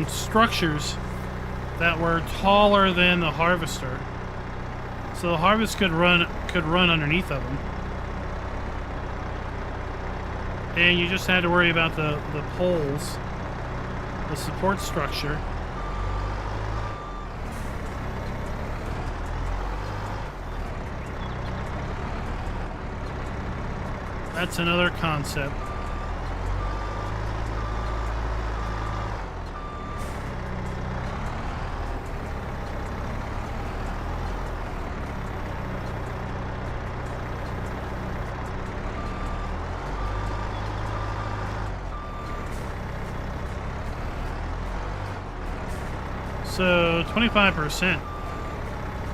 structures that were taller than the harvester, so the harvest could run underneath of them, and you just had to worry about the poles, the support structure. That's another concept. So 25%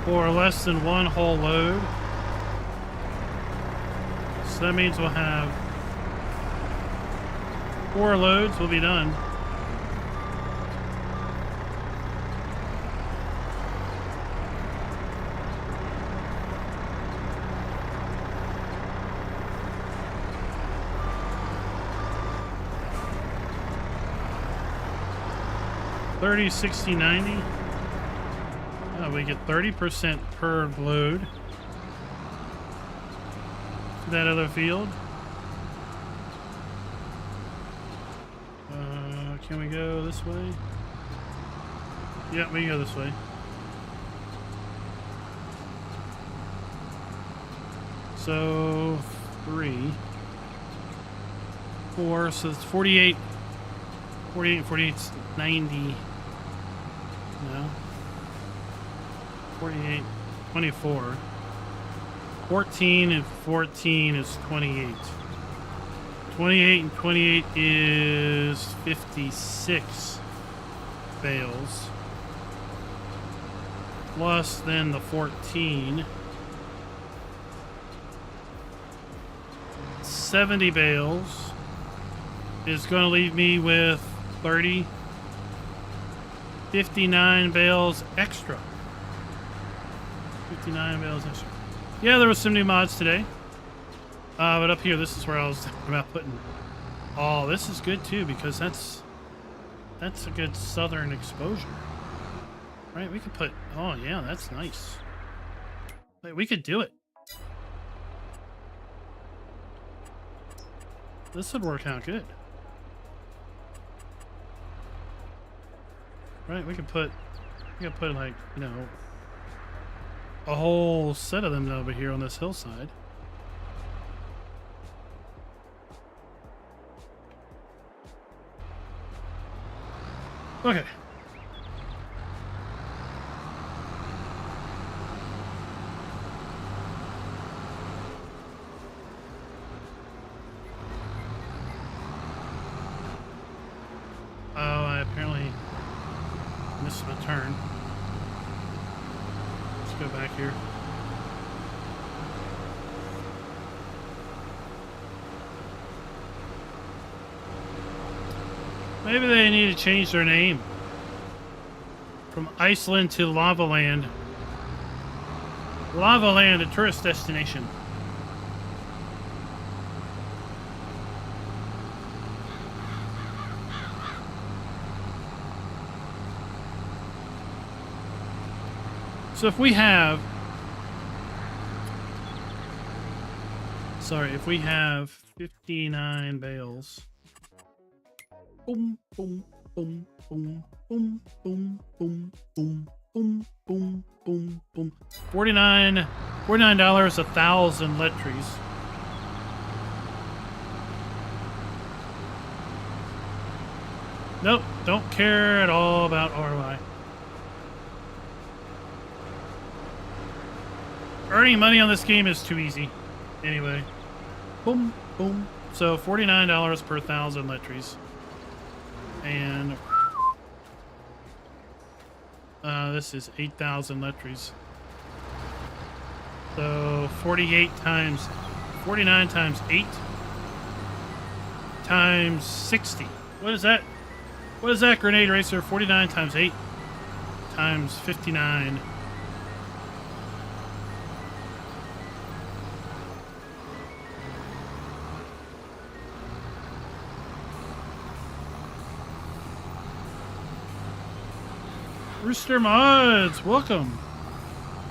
for less than one whole load. So that means we'll have 4 loads will be done. $30, $60, $90. We get 30% per load. That other field. Can we go this way? Yeah, we can go this way. So 3, 4, so it's 48, 48, 48, 90. No. 48, 24. 14 and 14 is 28. 28 and 28 is 56 bales. plus then the 14. 70 bales is going to leave me with 30, 59 bales extra. 59 bales extra. Yeah, there was some new mods today. But up here, this is where I was thinking about putting. Oh, this is good too, because that's a good southern exposure. Right, we could put, oh yeah, that's nice. Wait, we could do it. This would work out good. Right, we could put like, you know, a whole set of them over here on this hillside. Okay. Oh, I apparently missed my turn. Let's go back here. Maybe they need to change their name from Iceland to Lava Land. Lava Land, a tourist destination. So if we have, if we have 59 bales. Boom, boom, boom, boom, boom, boom, boom, boom, boom, boom, boom, boom. $49, 1,000 lettries. Nope, don't care at all about ROI. Earning money on this game is too easy. Anyway. Boom, boom. So $49 per 1,000 lettries. And this is 8,000 lettries. So 49 times 8 times 60. What is that? What is that, Grenade Racer? 49 times 8 times 59. Rooster Mods, welcome.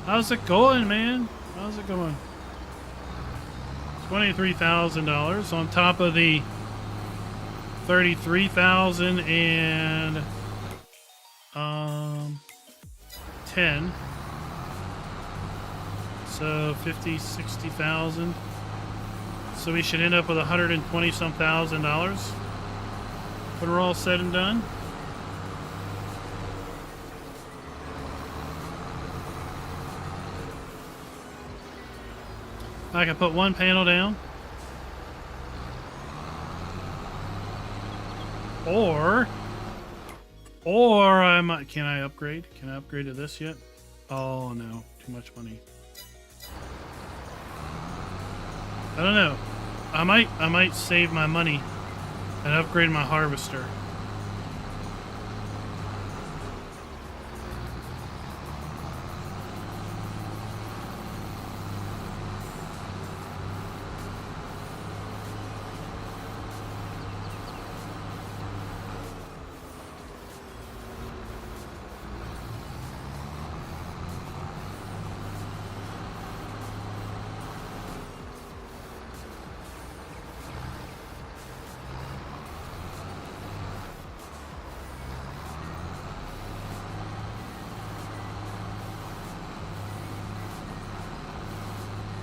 How's it going, man? How's it going? $23,000 on top of the 33,000 and 10. So 50, 60,000. So we should end up with $120-some thousand when we're all said and done. I can put one panel down. Or I might, can I upgrade? Can I upgrade to this yet? Oh no, too much money. I don't know. I might save my money and upgrade my harvester.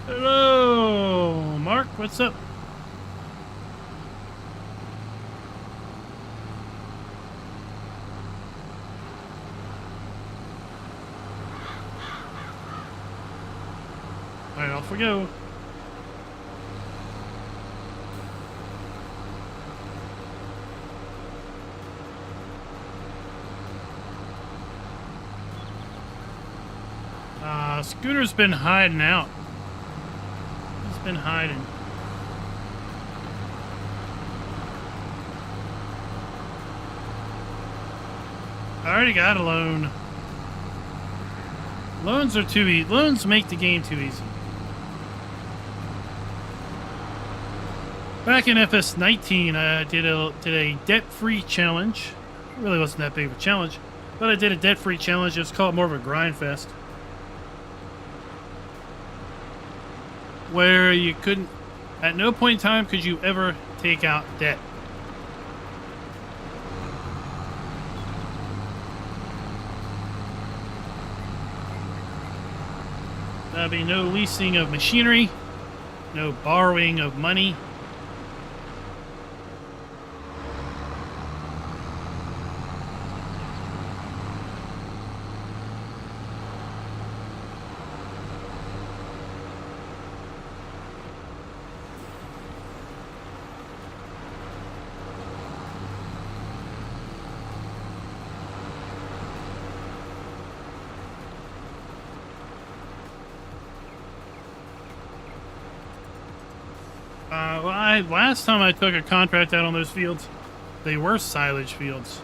Hello, Mark, what's up? All right, off we go. Scooter's been hiding out. He's been hiding. I already got a loan. Loans are too easy. Loans make the game too easy. Back in FS19, I did a debt-free challenge. It really wasn't that big of a challenge, but I did a debt-free challenge. It's called more of a grind fest, where you couldn't, at no point in time could you ever take out debt. There'll be no leasing of machinery, no borrowing of money. Last time I took a contract out on those fields, they were silage fields.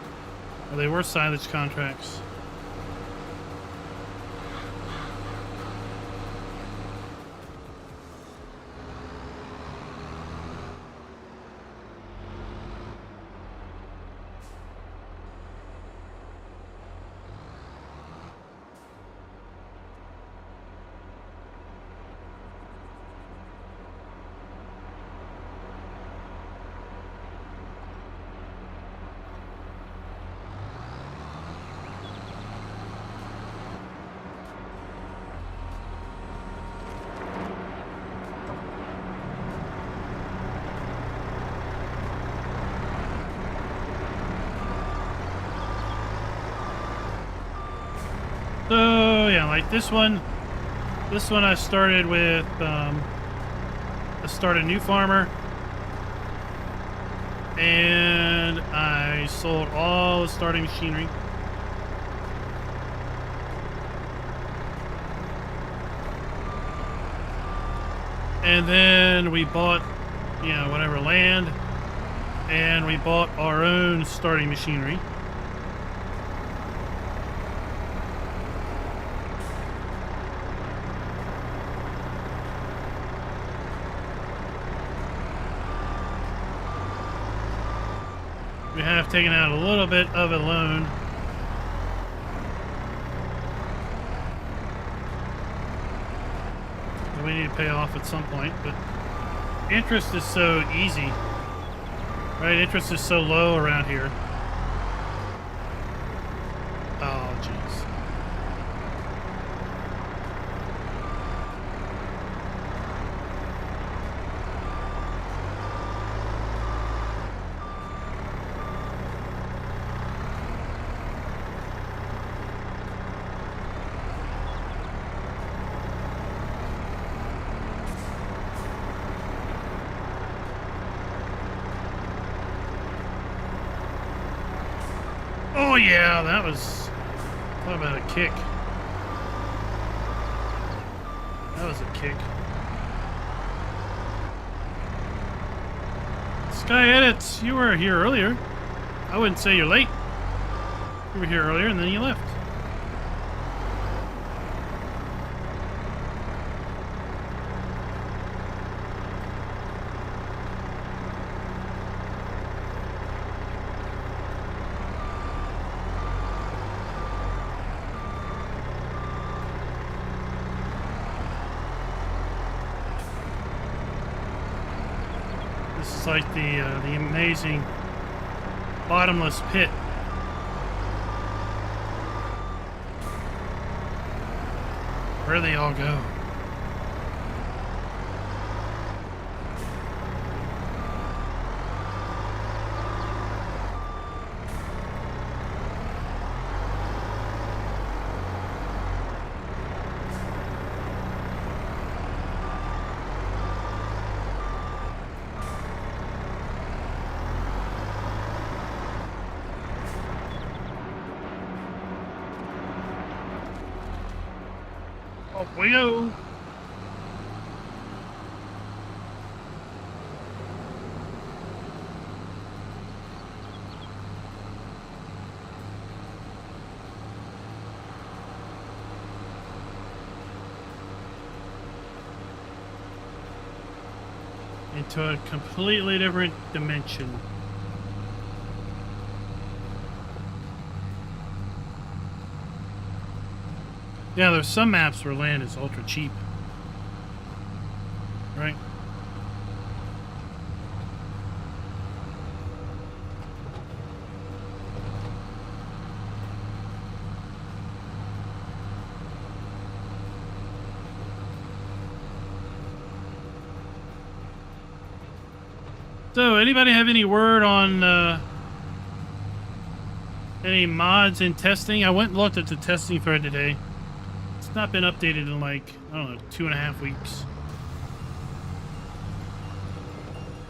Or they were silage contracts. So yeah, like this one I started with, I started a new farmer, and I sold all the starting machinery. And then we bought, you know, whatever land, and we bought our own starting machinery. We have taken out a little bit of a loan. That we need to pay off at some point, but interest is so easy, right? Interest is so low around here. Oh, jeez. Oh yeah, that was, talk about a kick. That was a kick. Sky Edits, you were here earlier. I wouldn't say you're late. You were here earlier and then you left. It's like the amazing bottomless pit. Where they all go. Off we go. Into a completely different dimension. Yeah, there's some maps where land is ultra cheap. Right? So, anybody have any word on any mods in testing? I went and looked at the testing thread today. It's not been updated in like, I don't know, 2.5 weeks.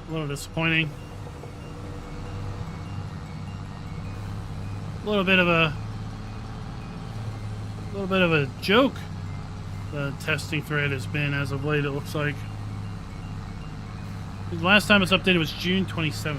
A little disappointing. A little bit of a joke the testing thread has been as of late, it looks like. The last time it was updated was June 27th.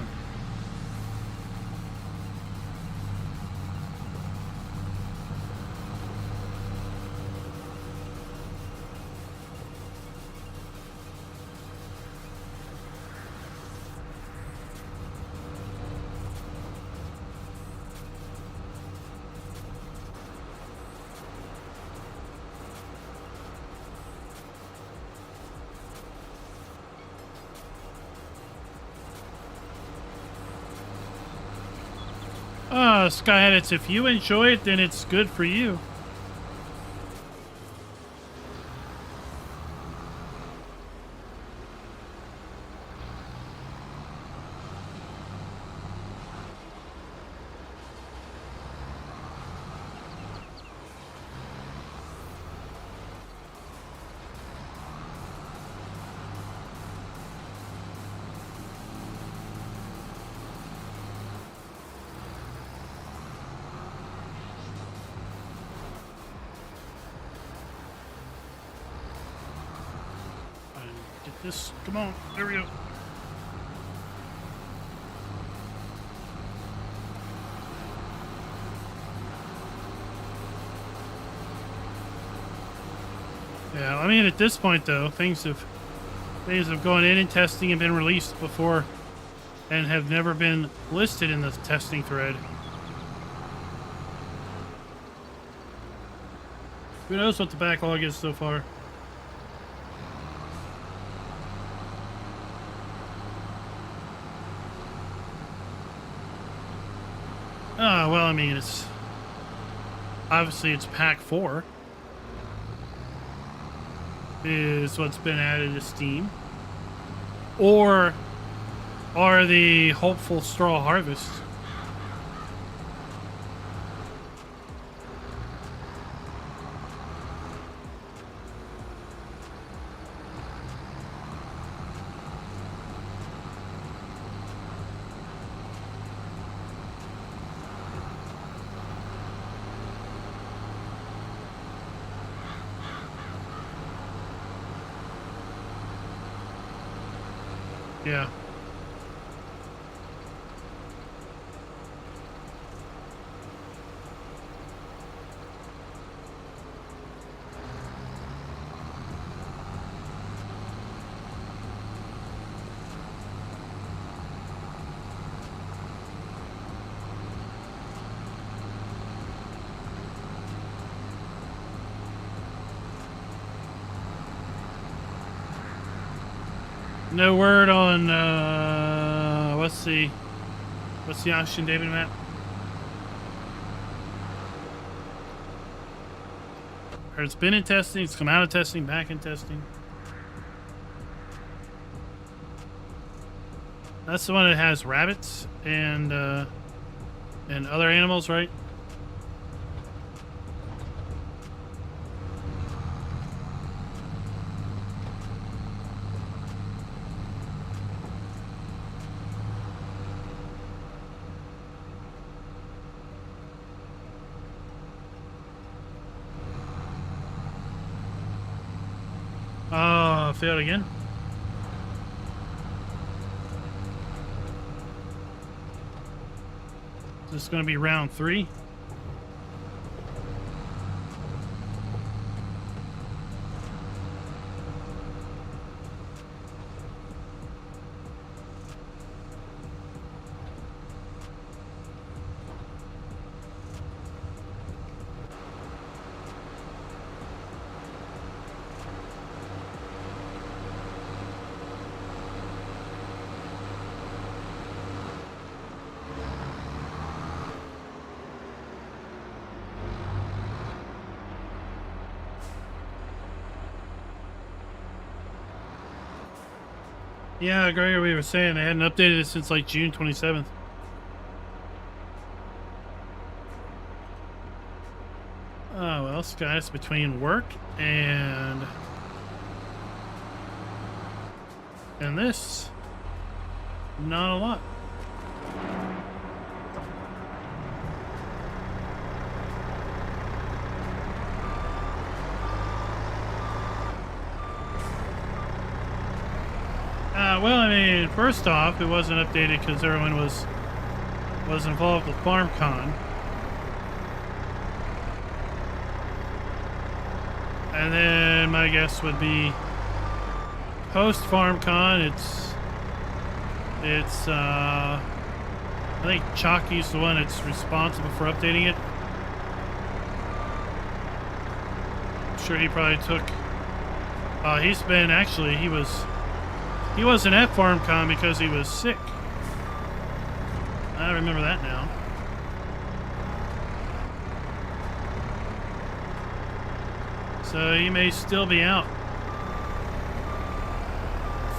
Sky Edits, if you enjoy it, then it's good for you. This, come on, there we go. Yeah, I mean, at this point though, things have gone in and testing and been released before and have never been listed in the testing thread. Who knows what the backlog is so far? Well, I mean, it's obviously it's pack 4 is what's been added to Steam, or are the hopeful straw harvests. Yeah. No word on what's the Ocean David map? Or it's been in testing, it's come out of testing, back in testing. That's the one that has rabbits and other animals, right? Oh, failed again. This is going to be round 3. Yeah, Gregor, we were saying they hadn't updated it since like June 27th. Oh, well, guys, between work and this, not a lot. Well, I mean, first off, it wasn't updated because everyone was involved with FarmCon. And then my guess would be post FarmCon, it's I think Chalky's the one that's responsible for updating it. I'm sure he probably took he wasn't at FarmCon because he was sick. I remember that now. So he may still be out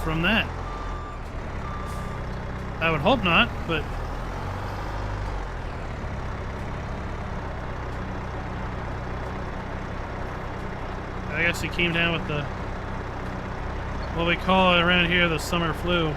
from that. I would hope not, but I guess he came down with the, what we call it around here, the summer flu.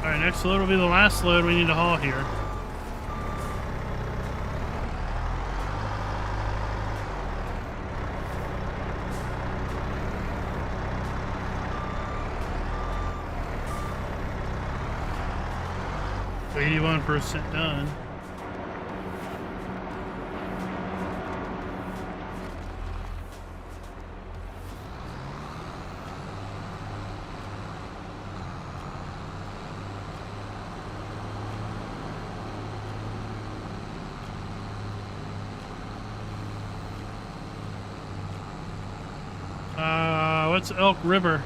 Alright, next load will be the last load we need to haul here. So 81% done. What's Elk River?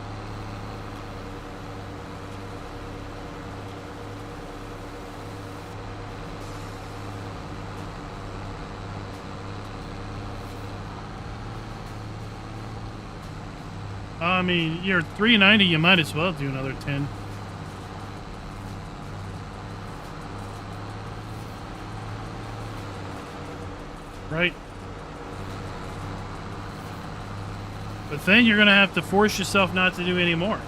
I mean, you're 390, you might as well do another 10. Right? But then you're going to have to force yourself not to do any more.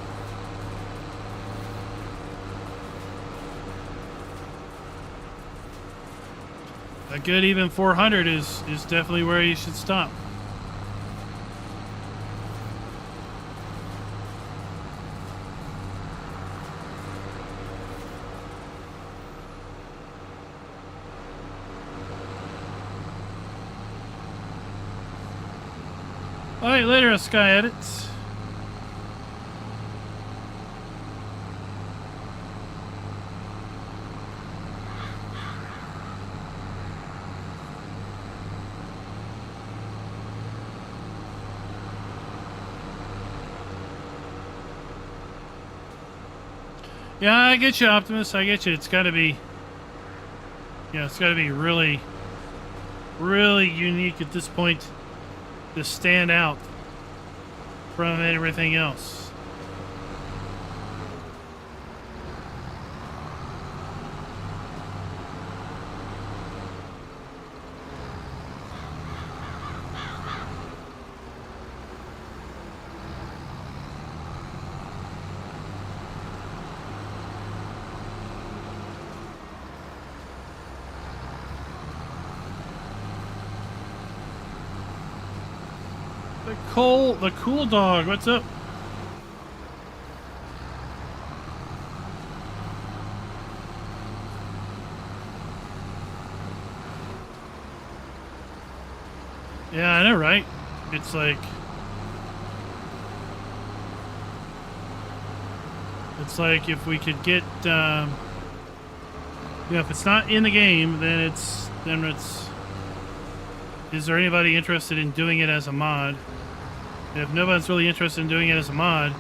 A good even 400 is definitely where you should stop. Alright, later, Sky Edits. Yeah, I get you, Optimus. I get you. It's got to be... Yeah, it's got to be really, really unique at this point to stand out from everything else. The cool dog, what's up? Yeah, I know, right? It's like... It's like if we could get, yeah, if it's not in the game, then it's... Is there anybody interested in doing it as a mod? If nobody's really interested in doing it as a mod,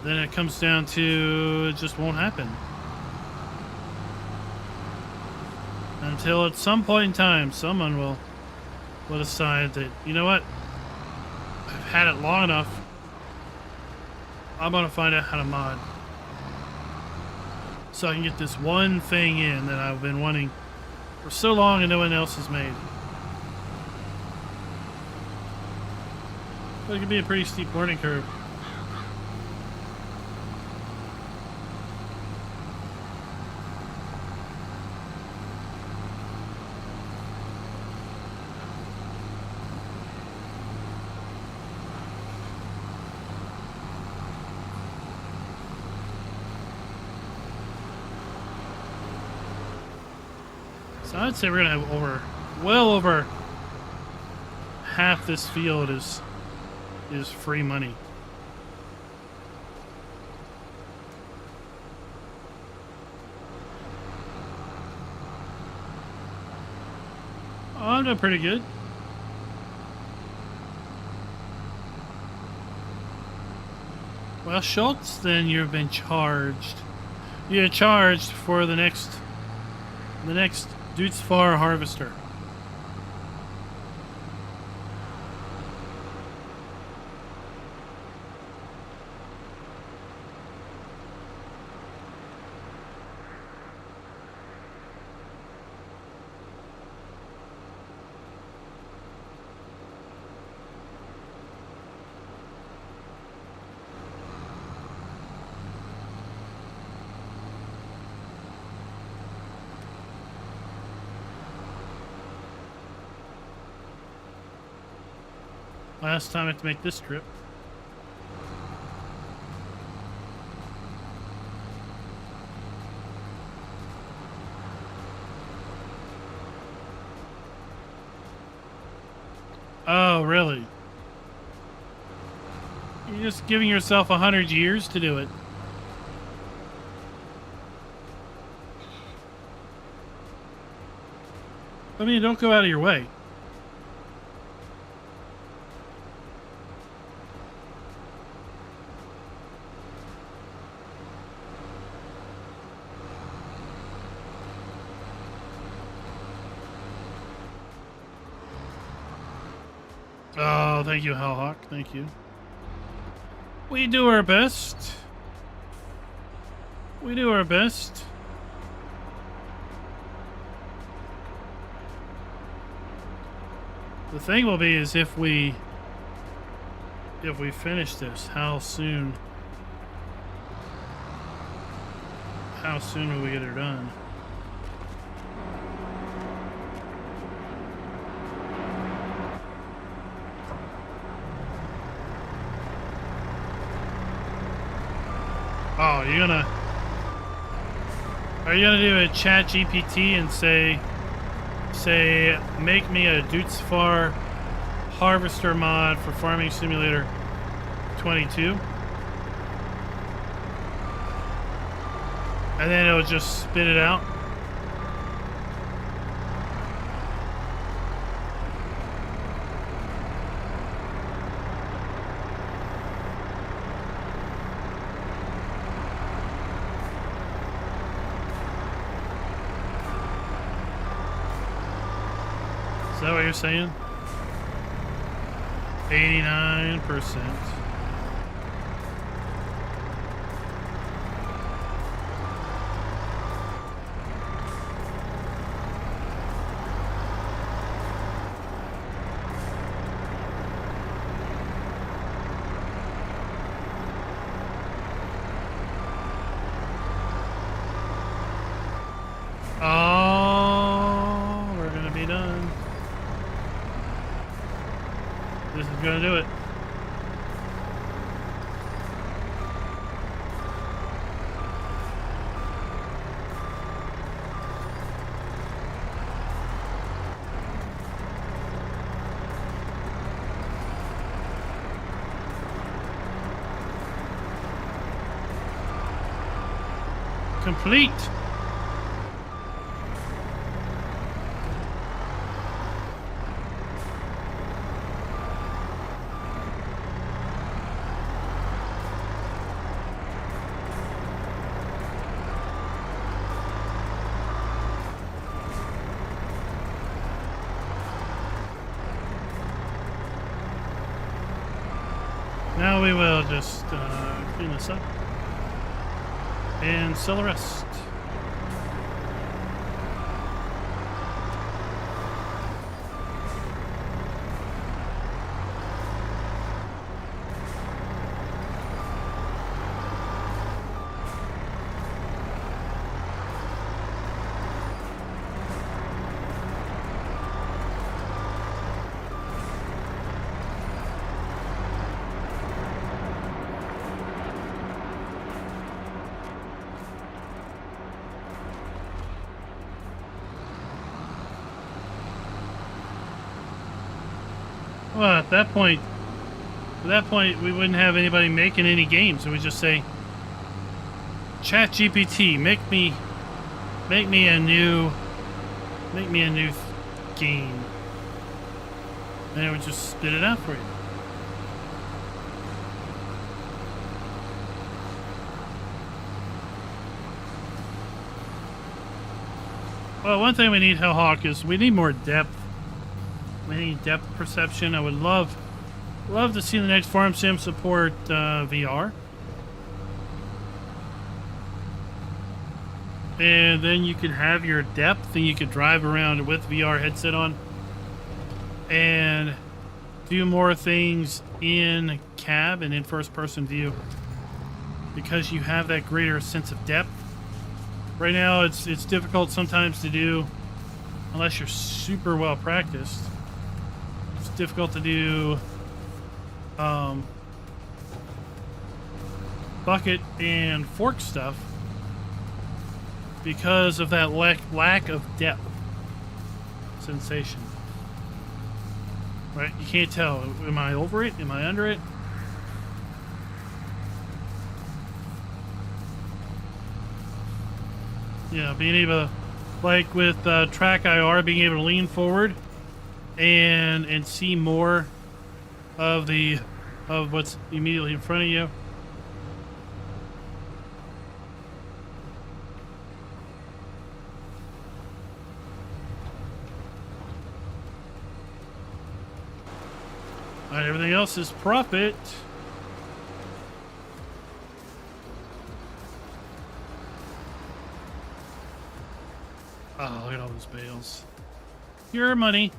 then it comes down to it just won't happen. Until at some point in time, someone will decide that, you know what, I've had it long enough, I'm gonna find out how to mod. So I can get this one thing in that I've been wanting for so long and no one else has made. But it could be a pretty steep learning curve. So I'd say we're gonna have well over half this field is free money. Oh, I'm doing pretty good. Well, Schultz, then you've been charged. You're charged for the next Dude's Far Harvester. Last time I had to make this trip. Oh, really? You're just giving yourself 100 years to do it. I mean, don't go out of your way. Oh, thank you, Hellhawk. Thank you. We do our best. We do our best. The thing will be is if we finish this, how soon will we get it done? Oh, are you gonna do a chat GPT and say make me a Dude's Far Harvester mod for Farming Simulator 22? And then it'll just spit it out? Is that what you're saying? 89%. Oh, we're gonna be done. This is gonna do it. Complete. Now we will just clean this up and sell the rest. Well, at that point, we wouldn't have anybody making any games. We would just say, "Chat GPT, make me a new game," and it would just spit it out for you. Well, one thing we need, Hellhawk, is we need more depth. We need depth perception. I would love to see the next farm sim support VR. And then you could have your depth and you could drive around with VR headset on and do more things in cab and in first person view, because you have that greater sense of depth. Right now it's difficult sometimes to do unless you're super well practiced. It's difficult to do bucket and fork stuff because of that lack of depth sensation. Right? You can't tell. Am I over it? Am I under it? Yeah, being able to, like with track IR, being able to lean forward and see more of what's immediately in front of you. All right, everything else is profit. Oh, look at all those bales. Your money.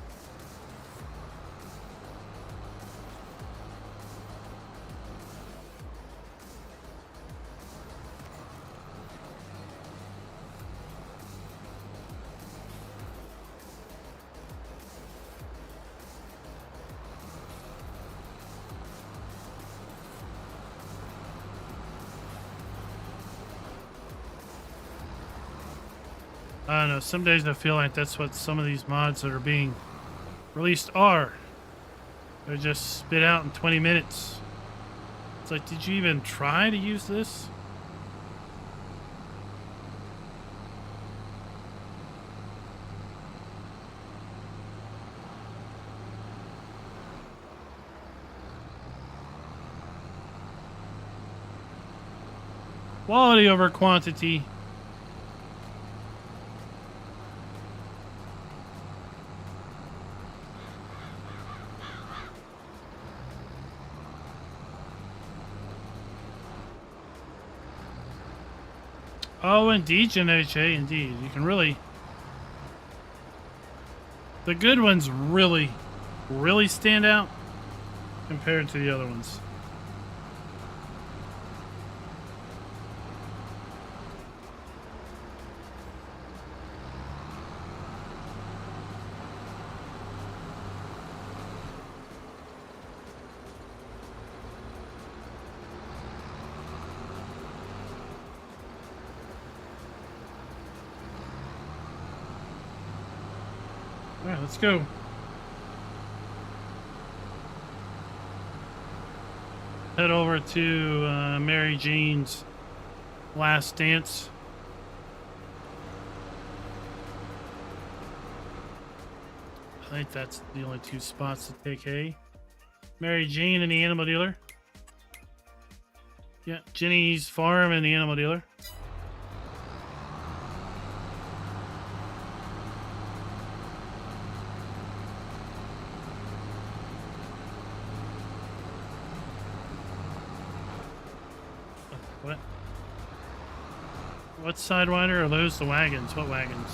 I don't know, some days I feel like that's what some of these mods that are being released are. They're just spit out in 20 minutes. It's like, did you even try to use this? Quality over quantity. Oh, indeed, Genetic, indeed. You can really... The good ones really, really stand out compared to the other ones. All right, let's go. Head over to Mary Jane's last dance. I think that's the only two spots to take, hey? Mary Jane and the animal dealer. Yeah, Jenny's farm and the animal dealer. What? What Sidewinder? Are those the wagons? What wagons?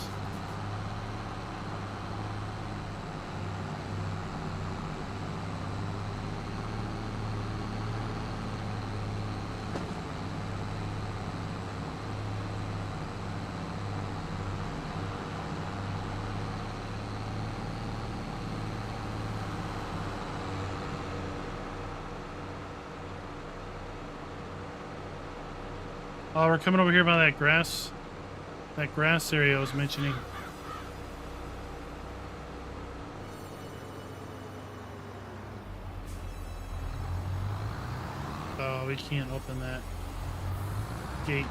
Oh, we're coming over here by that grass area I was mentioning. Oh, we can't open that gate.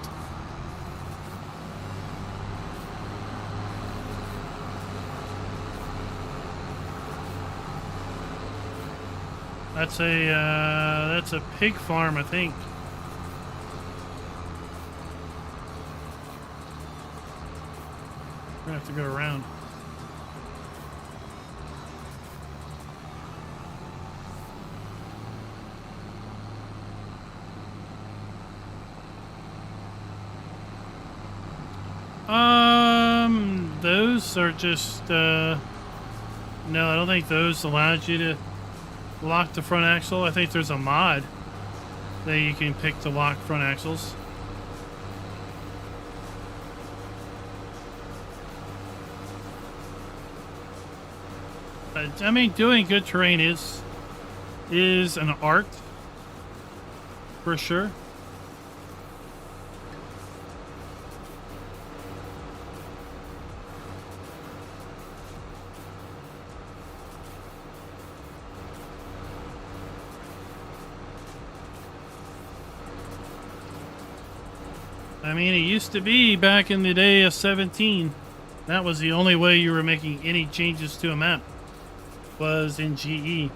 That's a pig farm, I think. We're gonna have to go around. Those are just no, I don't think those allowed you to lock the front axle. I think there's a mod that you can pick to lock front axles. I mean, doing good terrain is an art, for sure. I mean, it used to be back in the day of 17. That was the only way you were making any changes to a map, was in GE.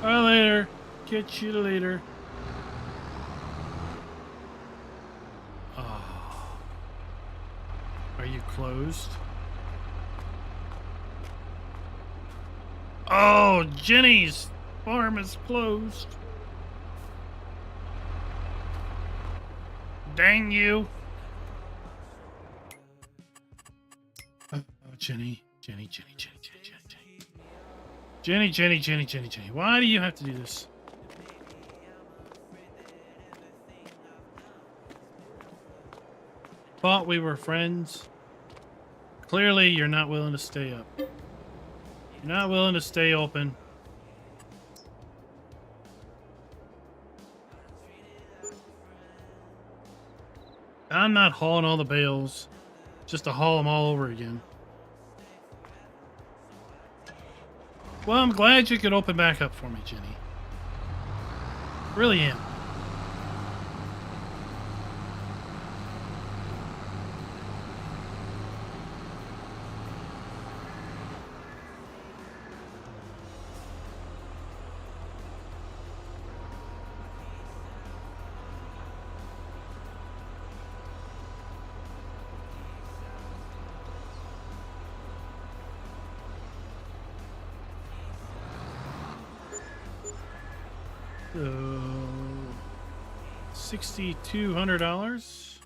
Bye later. Catch you later. Oh. Are you closed? Oh, Jenny's farm is closed. Dang you. Oh, Jenny. Jenny. Why do you have to do this? Thought we were friends. Clearly, you're not willing to stay up. You're not willing to stay open. I'm not hauling all the bales just to haul them all over again. Well, I'm glad you could open back up for me, Jenny. Really am. So $6,200.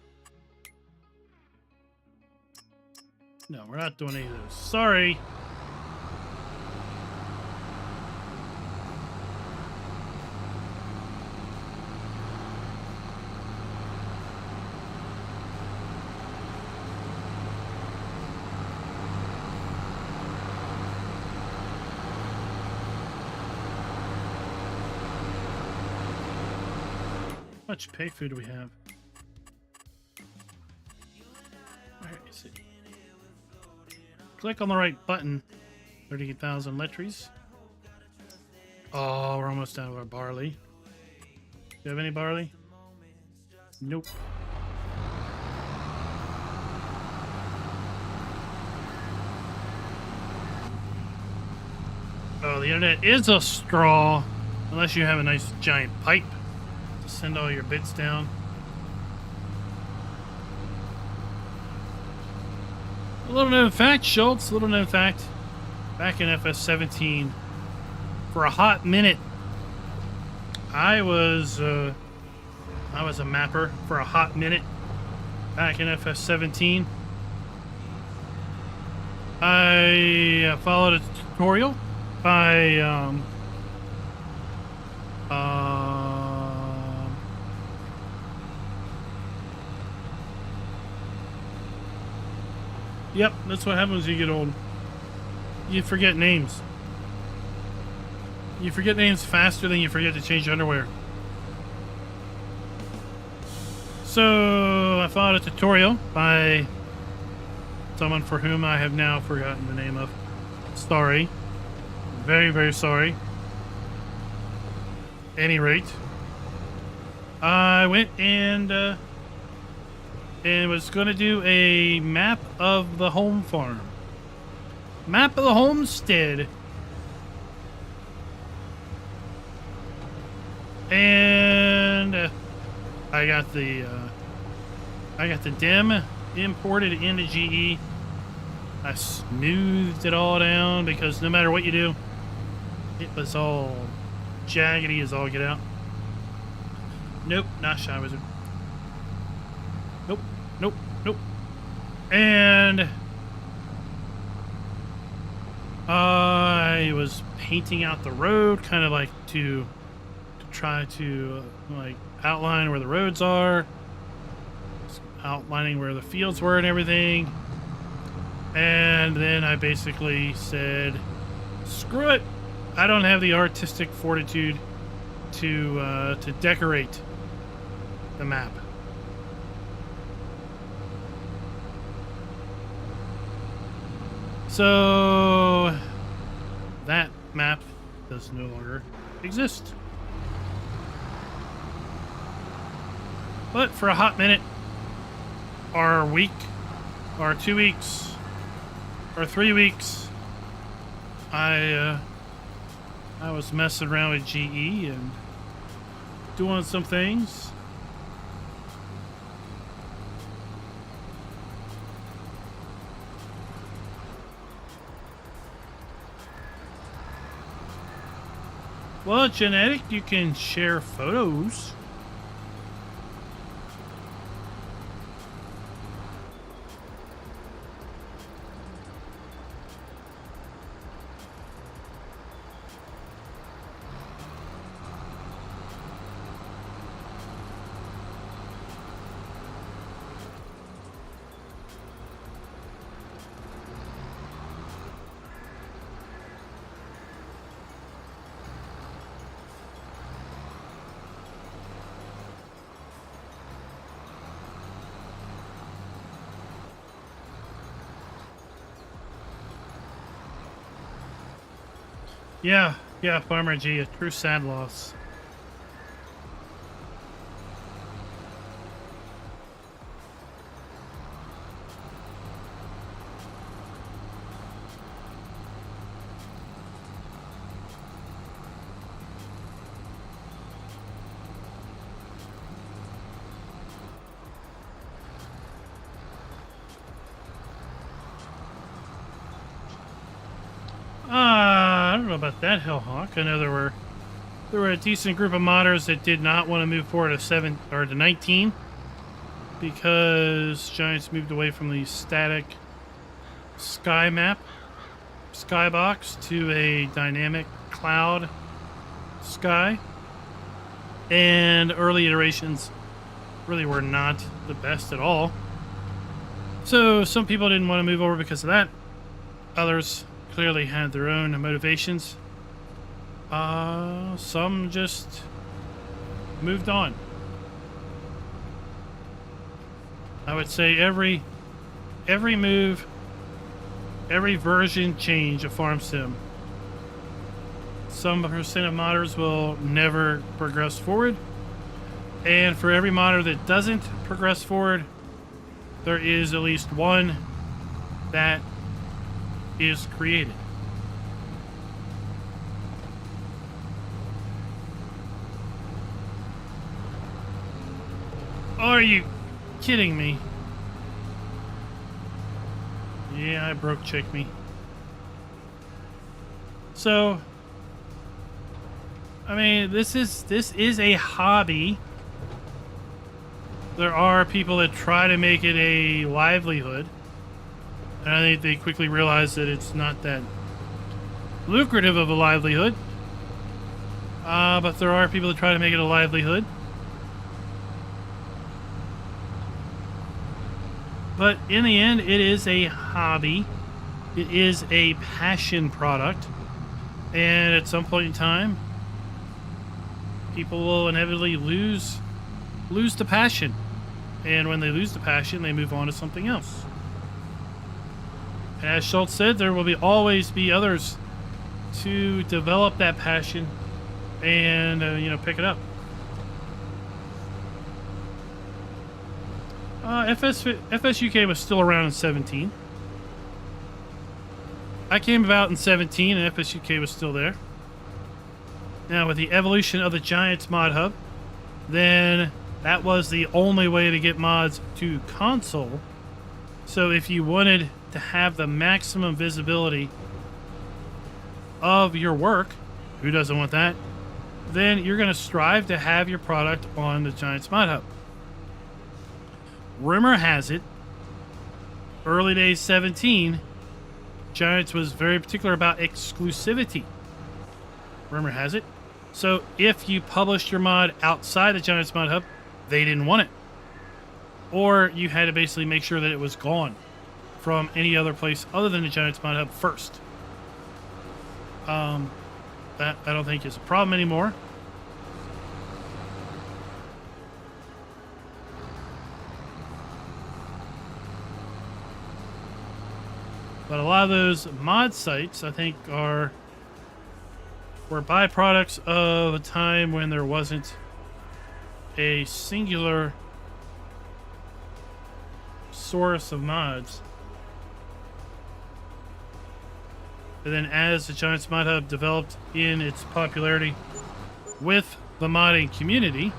No, we're not doing any of those. Sorry. How much pay food do we have? Where is it? Click on the right button. 38,000 letries. Oh, we're almost out of our barley. Do you have any barley? Nope. Oh, the internet is a straw. Unless you have a nice giant pipe to send all your bits down. A little known fact, Schultz, little known fact. Back in FS17, for a hot minute, I was a mapper for a hot minute. Back in FS17, I followed a tutorial by yep, that's what happens when you get old. You forget names. You forget names faster than you forget to change your underwear. So I followed a tutorial by someone for whom I have now forgotten the name of. Sorry. Very, very sorry. Any rate, I went and was going to do a map of the home farm. Map of the homestead. And I got the DEM imported into GE. I smoothed it all down because no matter what you do, it was all jaggedy as all get out. Nope, not Shy Wizard. Nope, nope, nope. And I was painting out the road, kind of like to try to like outline where the roads are, outlining where the fields were and everything. And then I basically said, screw it. I don't have the artistic fortitude to decorate the map. So that map does no longer exist. But for a hot minute, or week, or 2 weeks, or 3 weeks, I was messing around with GE and doing some things. Well, Genetic, you can share photos. Yeah, Farmer G, a true sad loss. I don't know about that, Hellhawk. I know there were there were a decent group of modders that did not want to move forward to 7 or to 19 because Giants moved away from the static sky map, skybox, to a dynamic cloud sky, and early iterations really were not the best at all. So some people didn't want to move over because of that. Others clearly had their own motivations. Some just moved on. I would say every move, every version change of Farm Sim, some percent of modders will never progress forward. And for every modder that doesn't progress forward, there is at least one that is created. Are you kidding me? Yeah, I broke check me. So, I mean, this is a hobby. There are people that try to make it a livelihood, and I think they quickly realize that it's not that lucrative of a livelihood. But there are people that try to make it a livelihood. But in the end, it is a hobby. It is a passion product. And at some point in time, people will inevitably lose the passion. And when they lose the passion, they move on to something else. And as Schultz said, there will always be others to develop that passion and, pick it up. FSUK was still around in 17. I came about in 17 and FSUK was still there. Now with the evolution of the Giants mod hub, then that was the only way to get mods to console. So if you wanted to have the maximum visibility of your work, who doesn't want that? Then you're going to strive to have your product on the Giants mod hub. Rumor has it, early days 17, Giants was very particular about exclusivity. Rumor has it. So if you published your mod outside the Giants mod hub, they didn't want it. Or you had to basically make sure that it was gone from any other place other than the Giants mod hub first. That I don't think is a problem anymore. But a lot of those mod sites, I think, were byproducts of a time when there wasn't a singular source of mods. And then as the Giants mod hub developed in its popularity with the modding community,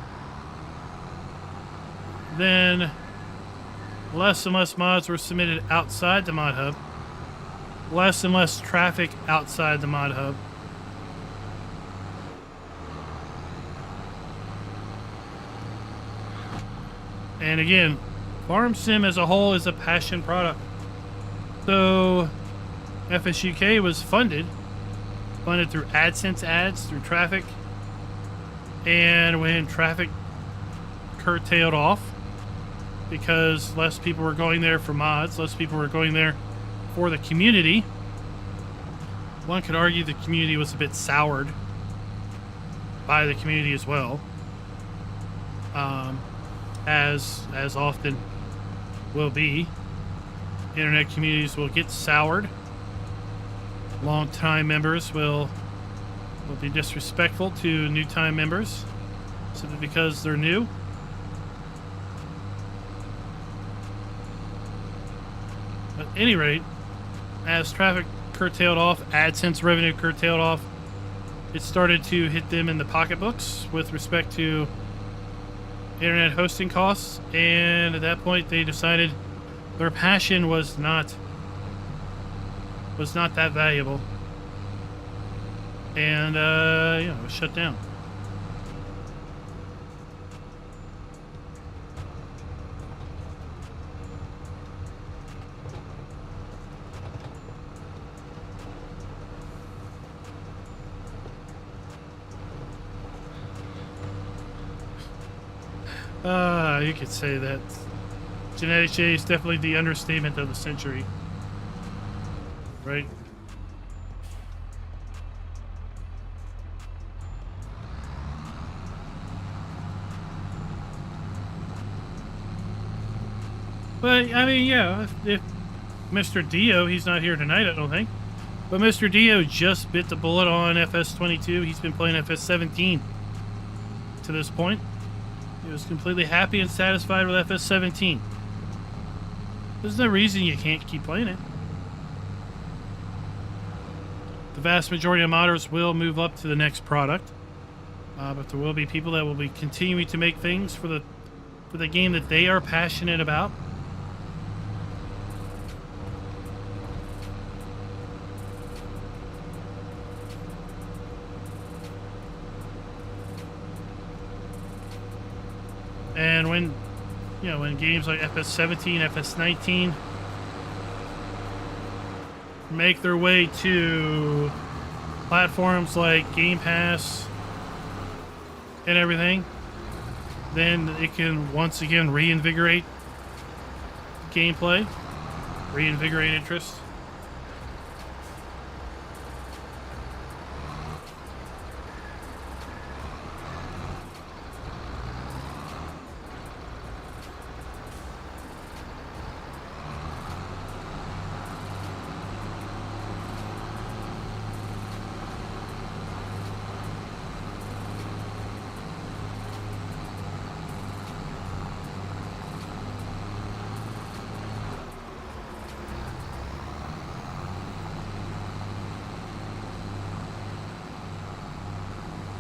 then less and less mods were submitted outside the mod hub. Less and less traffic outside the mod hub. And again, Farm Sim as a whole is a passion product. So FSUK was funded through AdSense ads, through traffic. And when traffic curtailed off, because less people were going there for mods, less people were going there for the community. One could argue the community was a bit soured by the community as well, as often will be. Internet communities will get soured. Long-time members will be disrespectful to new-time members simply because they're new. At any rate, as traffic curtailed off, AdSense revenue curtailed off, it started to hit them in the pocketbooks with respect to internet hosting costs, and at that point they decided their passion was not that valuable, and it was shut down. You could say that. Genetic change is definitely the understatement of the century. Right? But, I mean, yeah, if Mr. Dio, he's not here tonight, I don't think. But Mr. Dio just bit the bullet on FS22. He's been playing FS17 to this point. He was completely happy and satisfied with FS17. There's no reason you can't keep playing it. The vast majority of modders will move up to the next product. But there will be people that will be continuing to make things for the game that they are passionate about. And when games like FS17, FS19 make their way to platforms like Game Pass and everything, then it can once again reinvigorate gameplay, reinvigorate interest.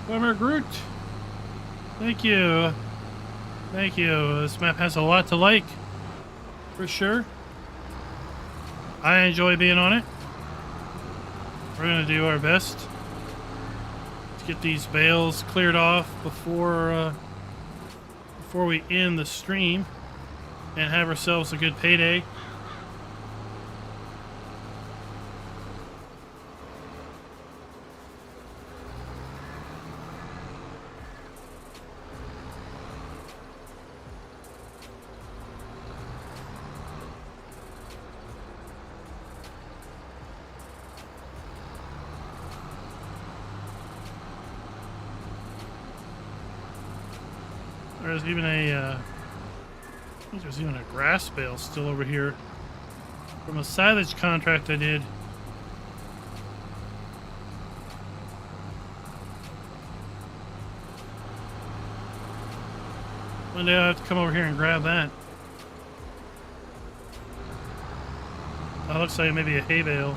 Farmer Groot, thank you. Thank you. This map has a lot to like, for sure. I enjoy being on it. We're going to do our best to get these bales cleared off before we end the stream and have ourselves a good payday. There's even I think there's even a grass bale still over here from a silage contract I did. One day I'll have to come over here and grab that. That looks like maybe a hay bale.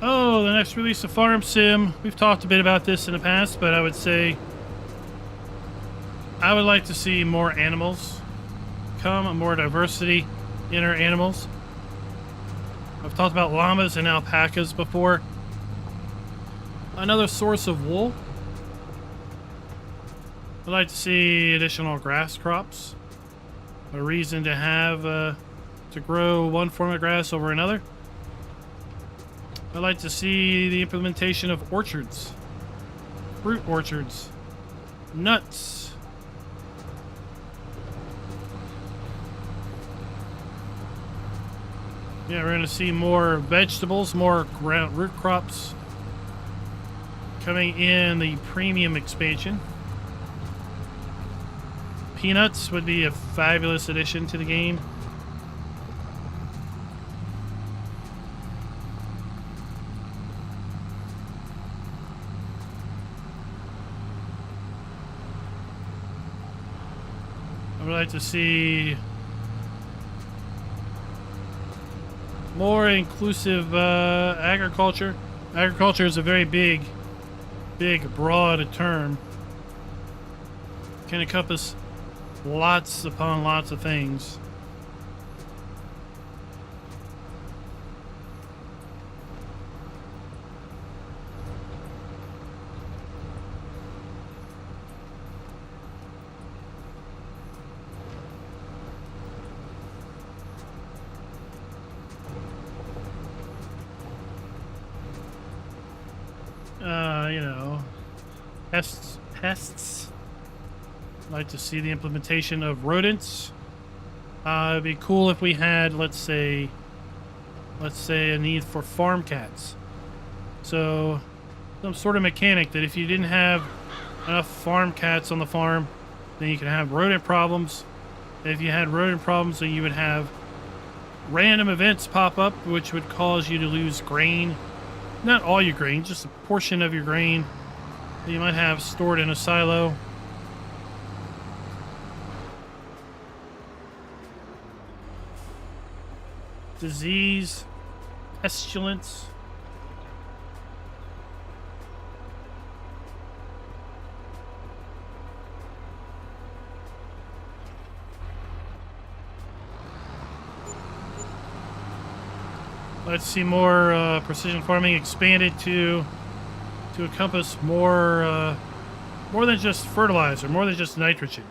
Oh, the next release of Farm Sim. We've talked a bit about this in the past, but I would say I would like to see more animals come, more diversity in our animals. I've talked about llamas and alpacas before. Another source of wool. I'd like to see additional grass crops. A reason to have to grow one form of grass over another. I'd like to see the implementation of orchards, fruit orchards, nuts. Yeah, we're going to see more vegetables, more root crops coming in the premium expansion. Peanuts would be a fabulous addition to the game. I would like to see more inclusive agriculture. Agriculture is a very big, broad term. Can encompass lots upon lots of things. You know, pests. I'd like to see the implementation of rodents. It'd be cool if we had, let's say a need for farm cats. So some sort of mechanic that if you didn't have enough farm cats on the farm, then you can have rodent problems. If you had rodent problems, then you would have random events pop up, which would cause you to lose grain. Not all your grain, just a portion of your grain that you might have stored in a silo. Disease, pestilence. Let's see more precision farming expanded to encompass more than just fertilizer, more than just nitrogen.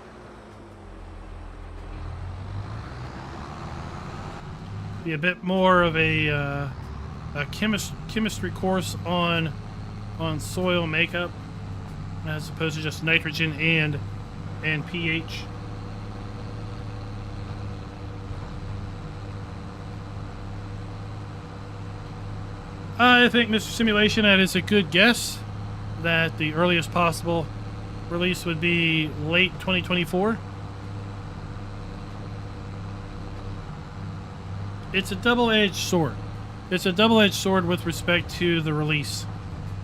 Be a bit more of a chemistry course on soil makeup as opposed to just nitrogen and pH. I think, Mr. Simulation, that is a good guess that the earliest possible release would be late 2024. It's a double-edged sword. It's a double-edged sword with respect to the release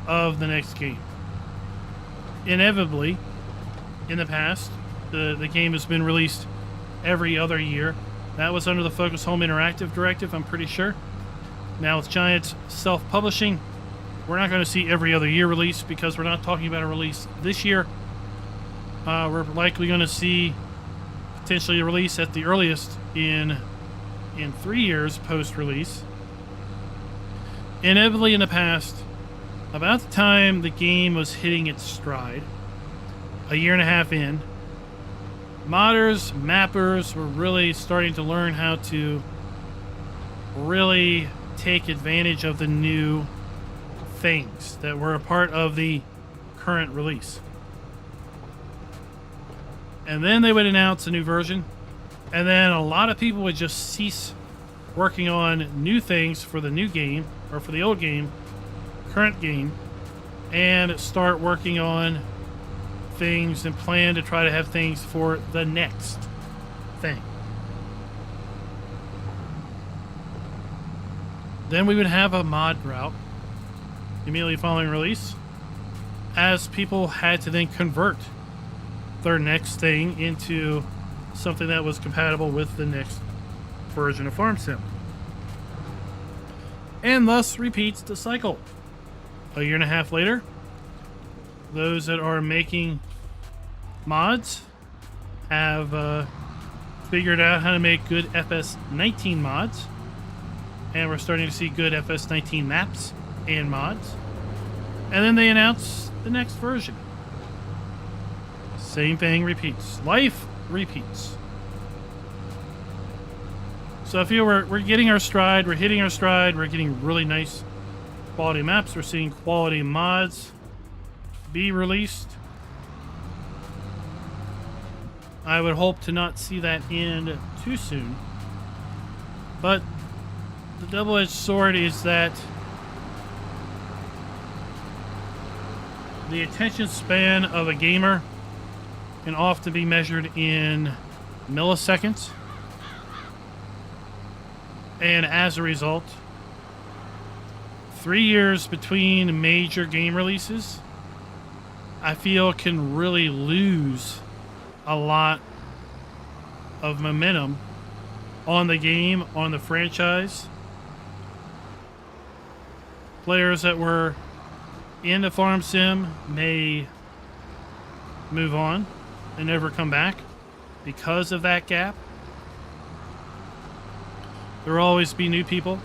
of the next game. Inevitably, in the past, the game has been released every other year. That was under the Focus Home Interactive Directive, I'm pretty sure. Now with Giant's self-publishing, we're not going to see every other year release because we're not talking about a release this year. We're likely going to see potentially a release at the earliest in 3 years post-release. Inevitably in the past, about the time the game was hitting its stride, a year and a half in, modders, mappers were really starting to learn how to really take advantage of the new things that were a part of the current release. And then they would announce a new version, and then a lot of people would just cease working on new things for the new game, or for the old game, current game, and start working on things and plan to try to have things for the next thing. Then we would have a mod drought immediately following release, as people had to then convert their next thing into something that was compatible with the next version of Farm Sim. And thus repeats the cycle. A year and a half later, those that are making mods have figured out how to make good FS19 mods. And we're starting to see good FS19 maps and mods. And then they announce the next version. Same thing repeats. Life repeats. So I feel we're getting our stride. We're hitting our stride. We're getting really nice quality maps. We're seeing quality mods be released. I would hope to not see that end too soon. But the double-edged sword is that the attention span of a gamer can often be measured in milliseconds. And as a result, 3 years between major game releases, I feel can really lose a lot of momentum on the game, on the franchise. Players that were into Farm Sim may move on and never come back because of that gap. There will always be new people,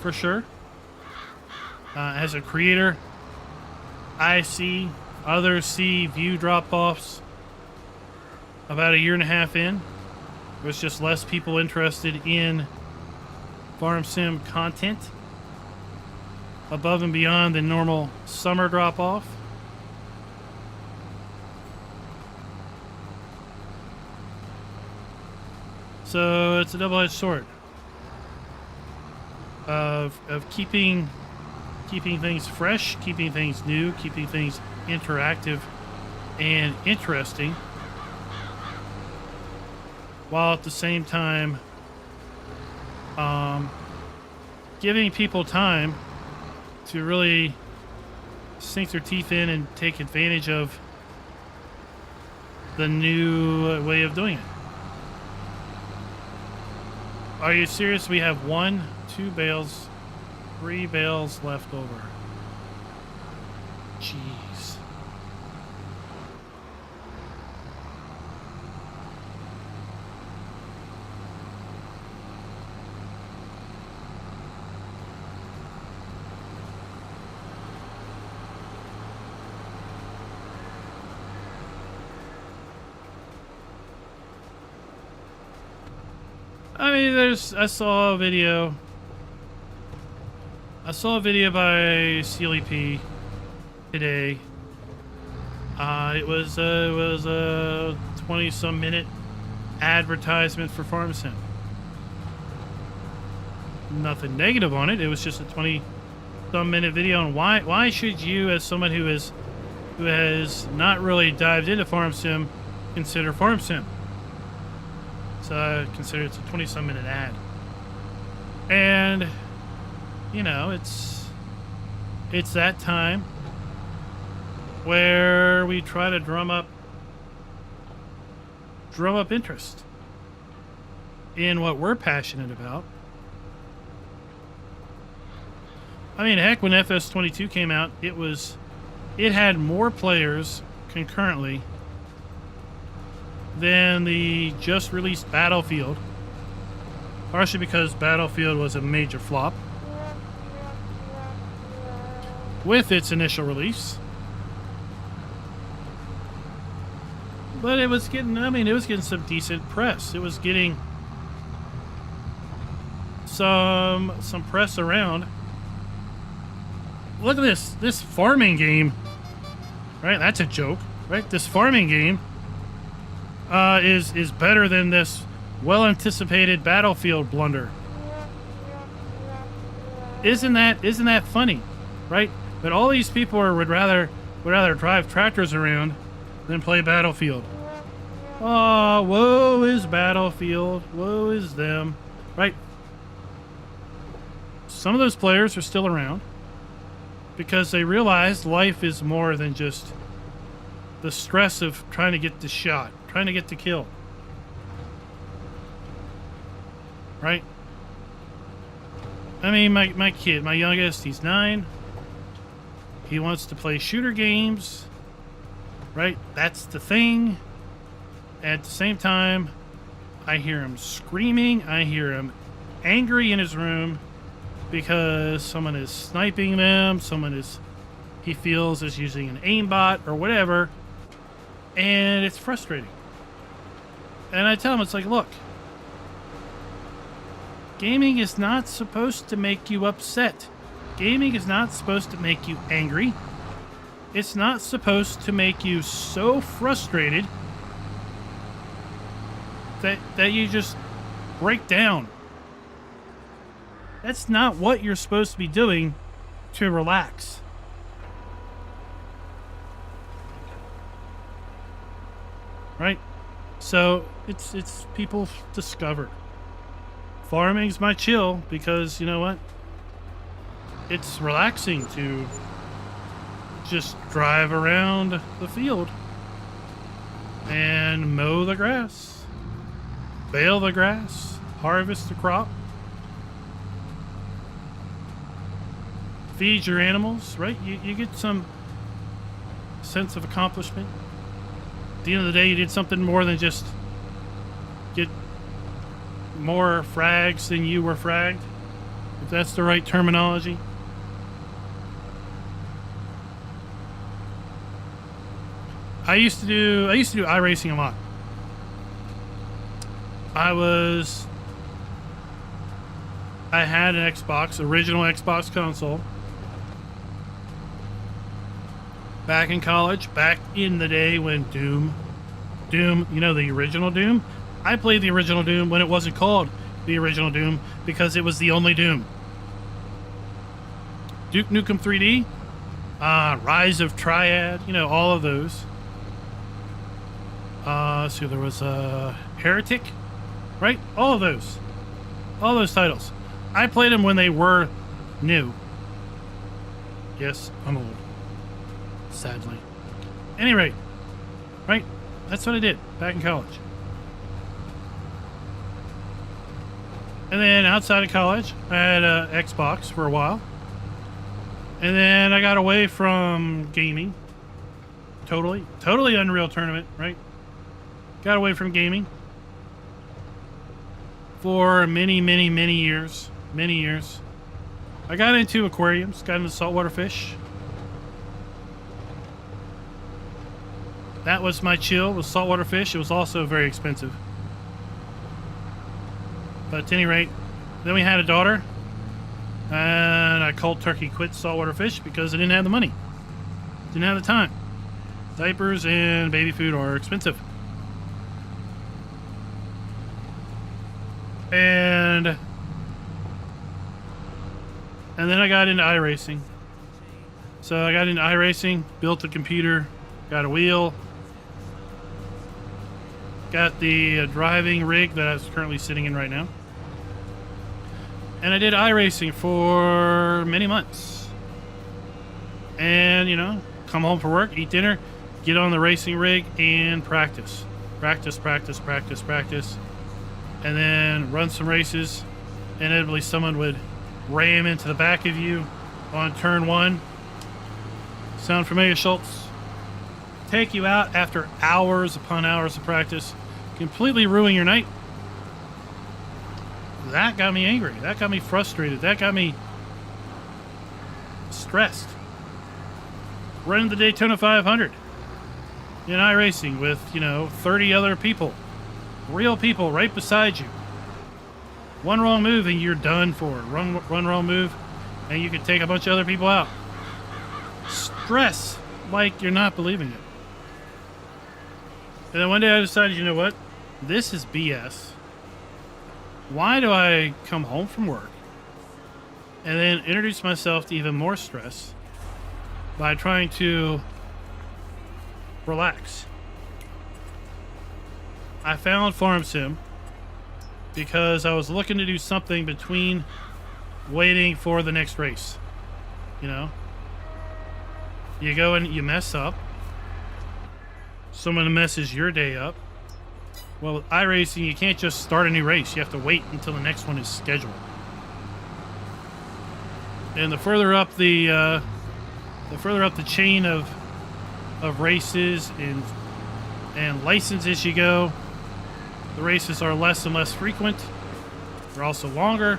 for sure. As a creator, I see, others see view drop-offs about a year and a half in. There's just less people interested in Farm Sim content. above and beyond the normal summer drop-off. So it's a double-edged sword of keeping things fresh, keeping things new, keeping things interactive and interesting, while at the same time giving people time to really sink their teeth in and take advantage of the new way of doing it. Are you serious? We have 1, 2 bales, 3 bales left over. Jeez. I mean, I saw a video by CLEP today. It was a 20-some minute advertisement for FarmSim. Nothing negative on it. It was just a 20-some minute video. And why should you, as someone who has not really dived into FarmSim, consider FarmSim? Consider it's a 20-some minute ad, and you know it's that time where we try to drum up interest in what we're passionate about. I mean, heck, when FS22 came out, it had more players concurrently than the just released Battlefield, partially because Battlefield was a major flop with its initial release. But it was getting, some decent press. It was getting some press around. Look at this farming game, right? That's a joke, right? This farming game is better than this well-anticipated Battlefield blunder. Isn't that funny, right? But all these people would rather drive tractors around than play Battlefield. Oh, woe is Battlefield, woe is them, right? Some of those players are still around because they realized life is more than just the stress of trying to get the shot, trying to get the kill. Right? I mean, my kid, my youngest, he's 9. He wants to play shooter games. Right? That's the thing. At the same time, I hear him screaming. I hear him angry in his room because someone is sniping them. He feels is using an aimbot or whatever. And it's frustrating. And I tell him, it's like, look, gaming is not supposed to make you upset. Gaming is not supposed to make you angry. It's not supposed to make you so frustrated that you just break down. That's not what you're supposed to be doing to relax. Right? So it's people discovered farming's my chill because you know what? It's relaxing to just drive around the field and mow the grass, bale the grass, harvest the crop, feed your animals, right? You get some sense of accomplishment. At the end of the day, you did something more than just get more frags than you were fragged, if that's the right terminology. I used to do iRacing a lot. I had an Xbox, original Xbox console, Back in college, back in the day when Doom, you know, the original Doom. I played the original Doom when it wasn't called the original Doom because it was the only Doom. Duke Nukem 3D, Rise of Triad, you know, all of those. So there was Heretic, right? All of those titles. I played them when they were new. Yes, I'm old. Sadly. Any rate, right? That's what I did back in college. And then outside of college, I had an Xbox for a while. And then I got away from gaming. Totally Unreal Tournament, right? Got away from gaming for many years. I got into aquariums, got into saltwater fish. That was my chill, was saltwater fish. It was also very expensive. But at any rate, then we had a daughter, and I cold turkey quit saltwater fish because I didn't have the money. Didn't have the time. Diapers and baby food are expensive. And then I got into iRacing. So I got into iRacing, built a computer, got a wheel, got the driving rig that I was currently sitting in right now. And I did iRacing for many months. And, you know, come home for work, eat dinner, get on the racing rig, and practice. Practice. And then run some races. Inevitably, someone would ram into the back of you on turn one. Sound familiar, Schultz? Take you out after hours upon hours of practice. Completely ruin your night. That got me angry. That got me frustrated. That got me stressed. Running the Daytona 500 in iRacing with, you know, 30 other people. Real people right beside you. One wrong move and you're done for. One wrong move and you can take a bunch of other people out. Stress like you're not believing it. And then one day I decided, you know what? This is BS. Why do I come home from work and then introduce myself to even more stress by trying to relax? I found Farm Sim because I was looking to do something between waiting for the next race. You know? You go and you mess up. Someone messes your day up. Well, with iRacing, you can't just start a new race. You have to wait until the next one is scheduled. And the further up the chain of races and licenses you go, the races are less and less frequent. They're also longer.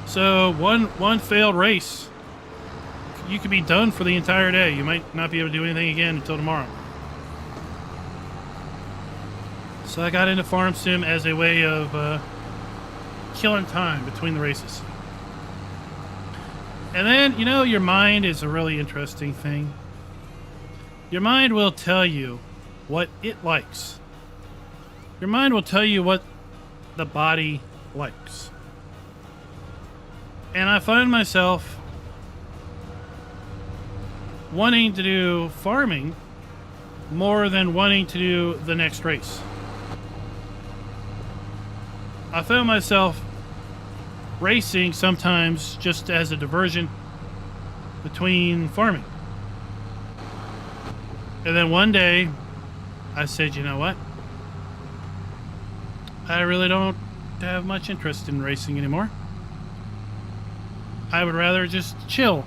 So one failed race, you could be done for the entire day. You might not be able to do anything again until tomorrow. So I got into Farm Sim as a way of killing time between the races. And then, you know, your mind is a really interesting thing. Your mind will tell you what it likes. Your mind will tell you what the body likes. And I find myself wanting to do farming more than wanting to do the next race. I found myself racing sometimes just as a diversion between farming. And then one day I said, you know what? I really don't have much interest in racing anymore. I would rather just chill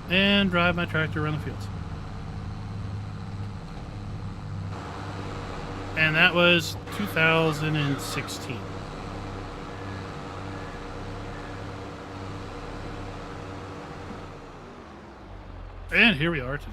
and drive my tractor around the fields. And that was 2016. And here we are today.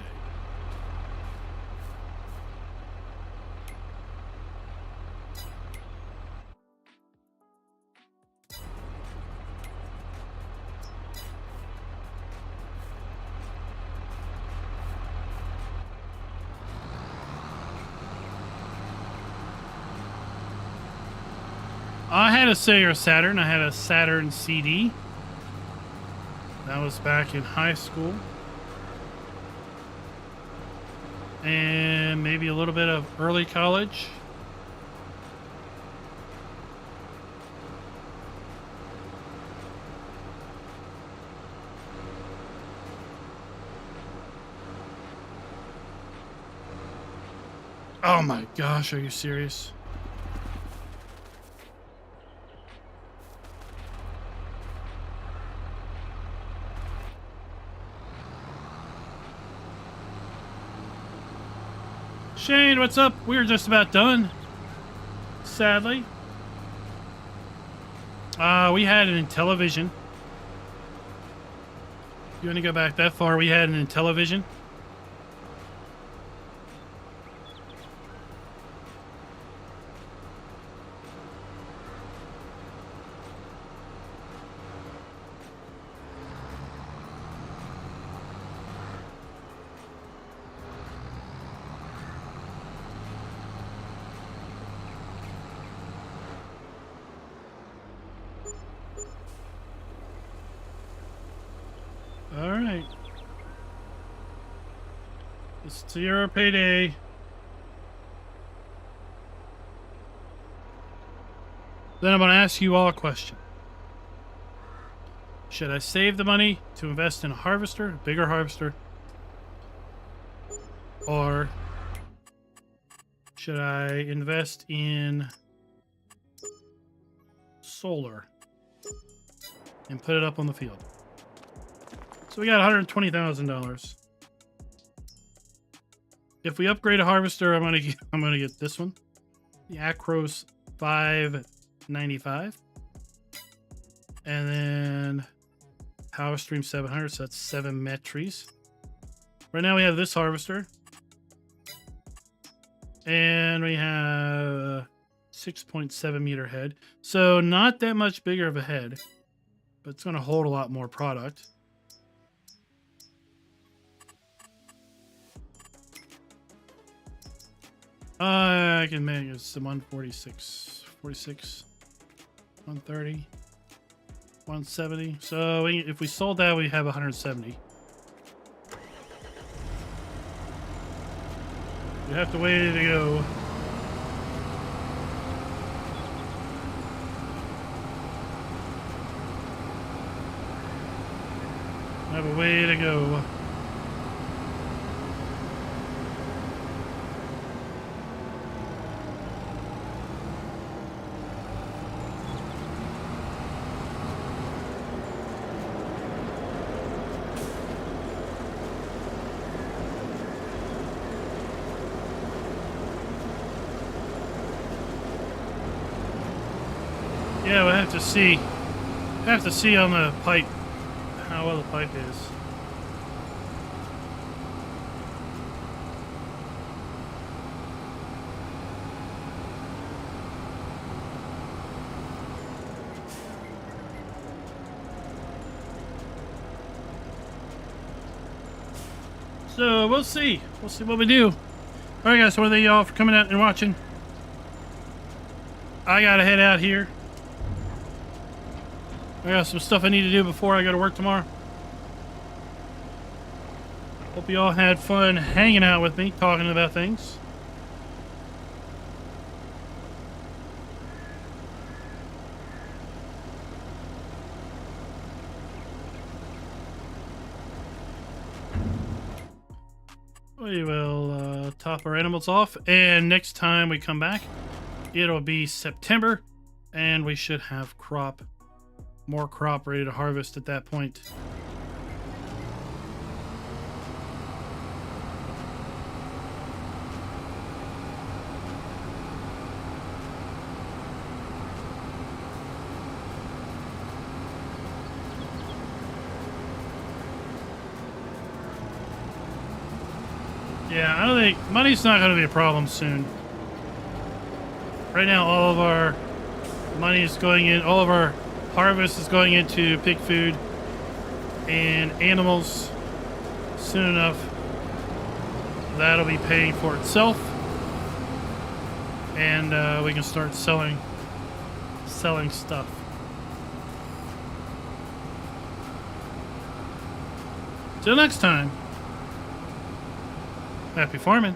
I had a Sega Saturn. I had a Saturn CD. That was back in high school. And maybe a little bit of early college. Oh my gosh, are you serious? Shane, what's up? We're just about done. Sadly. We had an Intellivision. You want to go back that far? We had an Intellivision. All right. It's your payday. Then I'm going to ask you all a question. Should I save the money to invest in a harvester, a bigger harvester? Or should I invest in solar and put it up on the field? So we got $120,000. If we upgrade a harvester, I'm gonna get this one, the Acros 595, and then Power Stream 700. So that's 7 metries. Right now we have this harvester, and we have a 6.7 meter head. So not that much bigger of a head, but it's gonna hold a lot more product. I can make it some 146, 46, 130, 170. So if we sold that, we have 170. You have to wait to go. I have a way to go. Yeah, we'll have to see. Have to see on the pipe how well the pipe is. So we'll see. We'll see what we do. All right, guys. So thank y'all for coming out and watching. I gotta head out here. I got some stuff I need to do before I go to work tomorrow. Hope you all had fun hanging out with me, talking about things. We will top our animals off, and next time we come back, it'll be September, and we should have more crop ready to harvest at that point. Yeah, I don't think money's not going to be a problem soon. Right now, all of our money is going in, all of our harvest is going into pig food and animals. Soon enough, that'll be paying for itself, and we can start selling selling stuff. Till next time, happy farming.